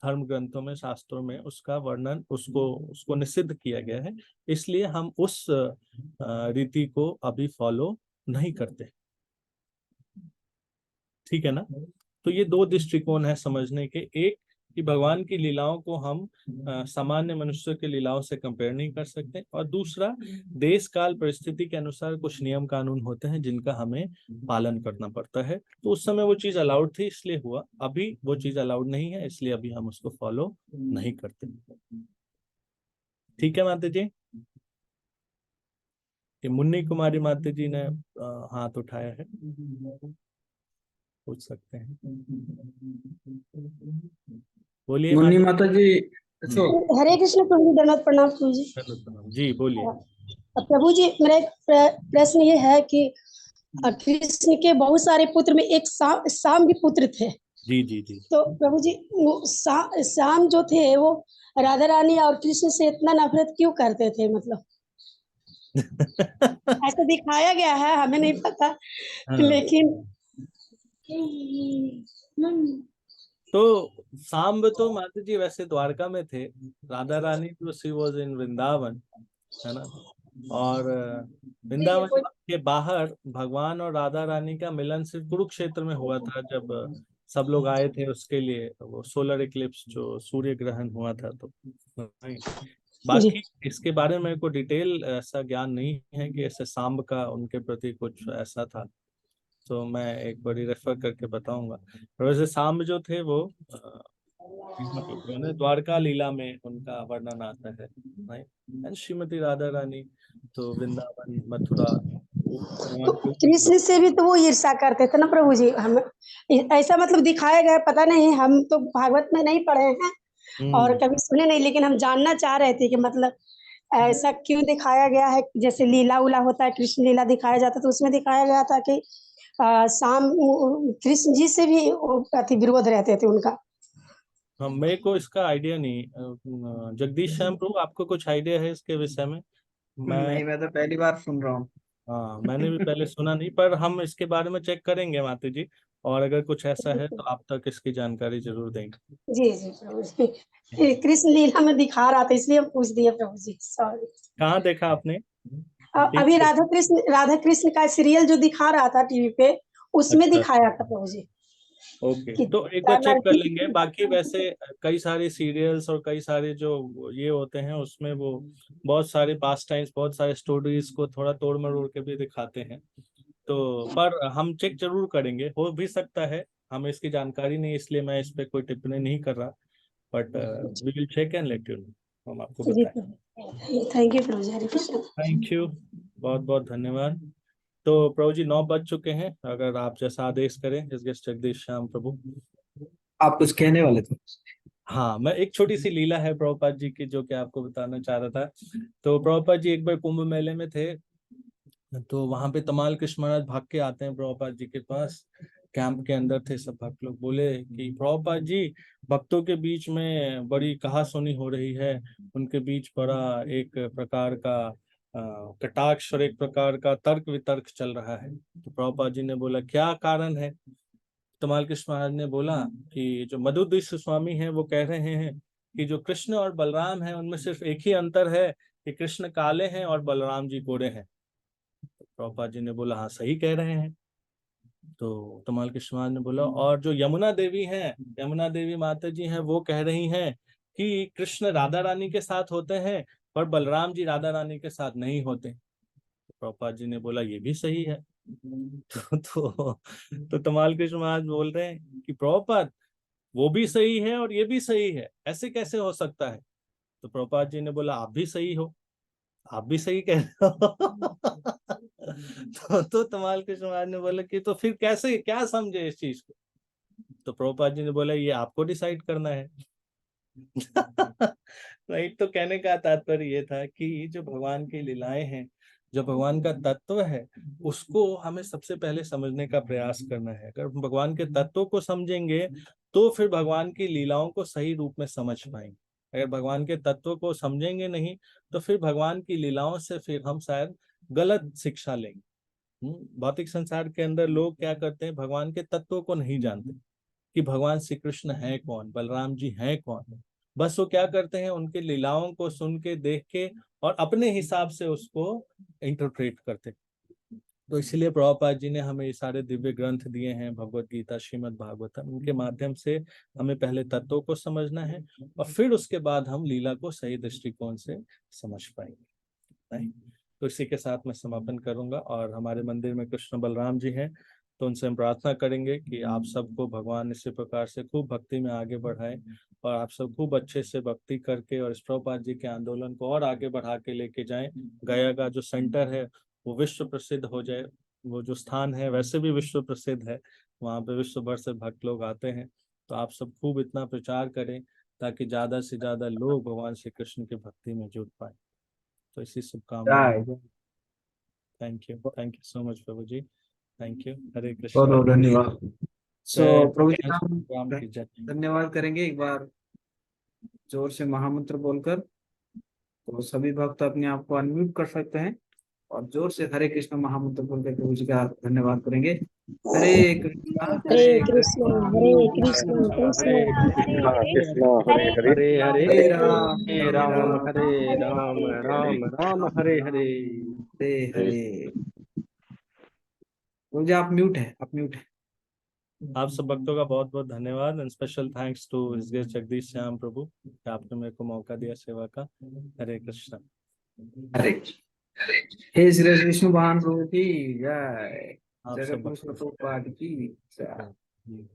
Speaker 4: धर्म ग्रंथों में, शास्त्रों में उसका वर्णन, उसको निषिद्ध किया गया है, इसलिए हम उस रीति को अभी फॉलो नहीं करते। ठीक है ना? तो ये दो दृष्टिकोण है समझने के। एक कि भगवान की लीलाओं को हम सामान्य मनुष्य की लीलाओं से कंपेयर नहीं कर सकते, और दूसरा देश काल परिस्थिति के अनुसार कुछ नियम कानून होते हैं जिनका हमें पालन करना पड़ता है। तो उस समय वो चीज अलाउड थी इसलिए हुआ, अभी वो चीज अलाउड नहीं है इसलिए अभी हम उसको फॉलो नहीं करते। ठीक है माता जी? ये मुन्नी कुमारी माता जी ने हाथ उठाया है, पूछ सकते हैं। बोलिए
Speaker 1: मुन्नी माता जी। अच्छा,
Speaker 6: हरे कृष्ण प्रभु जी, दंडवत प्रणाम प्रभु जी।
Speaker 4: जी बोलिए।
Speaker 6: प्रभु जी, मेरा एक प्रश्न ये है कि कृष्ण के बहुत सारे पुत्र में एक शाम भी पुत्र थे।
Speaker 4: जी जी जी।
Speaker 6: तो प्रभु जी, शाम जो थे वो राधा रानी और कृष्ण से इतना नफरत क्यों करते थे? मतलब ऐसा दिखाया गया है, हमें नहीं पता।
Speaker 4: हाँ।
Speaker 6: लेकिन
Speaker 4: तो सांब तो माता जी वैसे द्वारका में थे, राधा रानी तो शी वॉज इन वृंदावन, है ना? और वृंदावन के बाहर भगवान और राधा रानी का मिलन सिर्फ कुरुक्षेत्र में हुआ था, जब सब लोग आए थे उसके लिए, वो सोलर इक्लिप्स जो सूर्य ग्रहण हुआ था। तो नहीं, बाकी इसके बारे में मेरे को डिटेल ऐसा ज्ञान नहीं है कि ऐसे सांब का उनके प्रति कुछ ऐसा था। तो मैं एक बारी रेफर करके बताऊंगा। और वैसे सांब जो थे वो द्वारका लीला में उनका वर्णन आता है, राइट। एंड श्रीमती राधा रानी तो वृंदावन मथुरा भगवान के
Speaker 6: कृष्ण से भी तो वो ईर्ष्या करते थे ना प्रभु जी। हम ऐसा मतलब दिखाया गया, पता नहीं, हम तो भागवत में नहीं पढ़े हैं और कभी सुने नहीं, लेकिन हम जानना चाह रहे थे कि मतलब ऐसा क्यों दिखाया गया है। जैसे लीला उला होता है, कृष्ण लीला दिखाया जाता है, तो उसमें दिखाया गया था कि शाम कृष्ण जी से भी अति विरोध रहते थे उनका।
Speaker 4: हाँ, मेरे को इसका आइडिया नहीं। जगदीश श्याम प्रभु, आपको कुछ आइडिया है इसके विषय में?
Speaker 1: नहीं, मैं तो पहली बार सुन रहा हूँ।
Speaker 4: हाँ, मैंने भी पहले सुना नहीं, पर हम इसके बारे में चेक करेंगे माता जी, और अगर कुछ ऐसा है तो आप तक इसकी जानकारी जरूर देंगे।
Speaker 6: जी जी प्रभु जी, ये कृष्ण लीला में दिखा रहा था, इसलिए हम पूछ दिए प्रभु जी, सॉरी।
Speaker 4: कहाँ देखा आपने?
Speaker 6: अभी राधा कृष्ण का सीरियल जो दिखा रहा था टीवी पे, उसमें
Speaker 4: अच्छा,
Speaker 6: दिखाया था प्रभु जी।
Speaker 4: ओके,
Speaker 6: कि
Speaker 4: तो एक बार चेक कर
Speaker 6: लड़की
Speaker 4: लेंगे। बाकी वैसे कई सारे सीरियल्स और कई सारे जो ये होते हैं उसमें वो बहुत सारे पास टाइम्स, बहुत सारे स्टोरीज को थोड़ा तोड़ मरोड़ के भी दिखाते हैं। तो पर हम चेक जरूर करेंगे, हो भी सकता है, हमें इसकी जानकारी नहीं, इसलिए मैं इस पे कोई टिप्पणी नहीं कर रहा, but we will check and let you know, हम आपको
Speaker 6: जी
Speaker 4: बताएं।
Speaker 6: प्रभु, थैंक यू प्रभु जी, हरे कृष्ण।
Speaker 4: थैंक यू, बहुत बहुत धन्यवाद। तो प्रभु जी 9 बज चुके हैं, अगर आप जैसा आदेश करें इस गेस्ट जगदीश श्याम प्रभु।
Speaker 1: आप कुछ कहने वाले थे?
Speaker 4: हाँ, मैं एक छोटी सी लीला है प्रभुपाद जी की जो कि आपको बताना चाह रहा था। तो प्रभुपाद जी एक बार कुंभ मेले में थे, तो वहां पे तमाल कृष्ण महाराज भाग के आते हैं प्रभुपाद जी के पास। कैंप के अंदर थे सब भक्त लोग, बोले कि प्रभुपाद जी, भक्तों के बीच में बड़ी कहासुनी हो रही है, उनके बीच बड़ा एक प्रकार का कटाक्ष और एक प्रकार का तर्क वितर्क चल रहा है। तो प्रभुपाद जी ने बोला क्या कारण है? तमाल कृष्ण महाराज ने बोला कि जो मधुदीस स्वामी हैं वो कह रहे हैं कि जो कृष्ण और बलराम हैं उनमें सिर्फ एक ही अंतर है कि कृष्ण काले हैं और बलराम जी गोरे हैं। तो प्रभुपाद जी ने बोला हाँ, सही कह रहे हैं। तो तमाल कृष्ण महाराज ने बोला और जो यमुना देवी हैं, यमुना देवी माता जी हैं, वो कह रही हैं कि कृष्ण राधा रानी के साथ होते हैं पर बलराम जी राधा रानी के साथ नहीं होते। तो प्रभुपाद जी ने बोला ये भी सही है। तो तमाल कृष्ण महाराज बोल रहे हैं कि प्रभुपाद, वो भी सही है और ये भी सही है, ऐसे कैसे हो सकता है? तो प्रभुपाद जी ने बोला आप भी सही हो, आप भी सही कह रहे हो। तो तमाल कृष्ण महाराज ने बोला कि तो फिर कैसे, क्या समझे इस चीज को? तो प्रभुपाद जी ने बोला ये आपको डिसाइड करना है। राइट। तो कहने का तात्पर्य ये था कि जो भगवान की लीलाएं हैं, जो भगवान का तत्व है, उसको हमें सबसे पहले समझने का प्रयास करना है। अगर भगवान के तत्व को समझेंगे तो फिर भगवान की लीलाओं को सही रूप में समझ पाएंगे। अगर भगवान के तत्व को समझेंगे नहीं तो फिर भगवान की लीलाओं से फिर हम शायद गलत शिक्षा लेंगे। भौतिक संसार के अंदर लोग क्या करते हैं, भगवान के तत्व को नहीं जानते कि भगवान श्री कृष्ण है कौन, बलराम जी हैं कौन। बस वो क्या करते हैं, उनके लीलाओं को सुन के, देख के और अपने हिसाब से उसको इंटरप्रेट करते। तो इसलिए प्रभुपाद जी ने हमें ये सारे दिव्य ग्रंथ दिए हैं, भगवत गीता, श्रीमद् भागवतम, उनके माध्यम से हमें पहले तत्वों को समझना है और फिर उसके बाद हम लीला को सही दृष्टिकोण से समझ पाएंगे। नहीं? तो इसी के साथ मैं समापन करूंगा। और हमारे मंदिर में कृष्ण बलराम जी हैं, तो उनसे हम प्रार्थना करेंगे कि आप सबको भगवान इसी प्रकार से खूब भक्ति में आगे बढ़ाए और आप सब खूब अच्छे से भक्ति करके और इस प्रभुपाद जी के आंदोलन को और आगे बढ़ा के लेके जाएं। गया का जो सेंटर है वो विश्व प्रसिद्ध हो जाए, वो जो स्थान है वैसे भी विश्व प्रसिद्ध है, वहाँ पे विश्व भर से भक्त लोग आते हैं। तो आप सब खूब इतना प्रचार करें ताकि ज्यादा से ज्यादा लोग भगवान श्री कृष्ण की भक्ति में जुड़ पाए। तो इसी शुभकामनाएं। थैंक यू सो मच प्रभु जी, थैंक यू। हरे
Speaker 1: बहुत
Speaker 4: कृष्ण।
Speaker 1: बहुत धन्यवाद। सो
Speaker 4: जय
Speaker 1: प्रभु जी
Speaker 4: गणेश
Speaker 1: हम
Speaker 4: राम की जय।
Speaker 1: धन्यवाद करेंगे एक बार जोर से महामंत्र बोलकर। तो सभी भक्त अपने आप को अनम्यूट कर सकते हैं और जोर से हरे कृष्ण महामंत्र बोलकर प्रभु जी का धन्यवाद करेंगे। हरे कृष्णा
Speaker 6: हरे
Speaker 1: हरे
Speaker 6: कृष्ण कृष्ण
Speaker 3: कृष्ण हरे हरे
Speaker 1: हरे
Speaker 3: हरे
Speaker 1: राम
Speaker 3: हरे राम हरे राम राम राम हरे हरे।
Speaker 1: हरे हरे। प्रभु जी आप म्यूट है, आप म्यूट है।
Speaker 4: आप सब भक्तों का बहुत बहुत धन्यवाद and special thanks to his guest Jagdish Shyam Prabhu कि आपने मेरे को मौका दिया सेवा का। हरे कृष्ण।
Speaker 1: हरे हे श्री विष्णु भगवान प्रभु की जय।
Speaker 4: आप सब
Speaker 1: जगत पुरुषोत्तम पाद की जय।
Speaker 4: जी।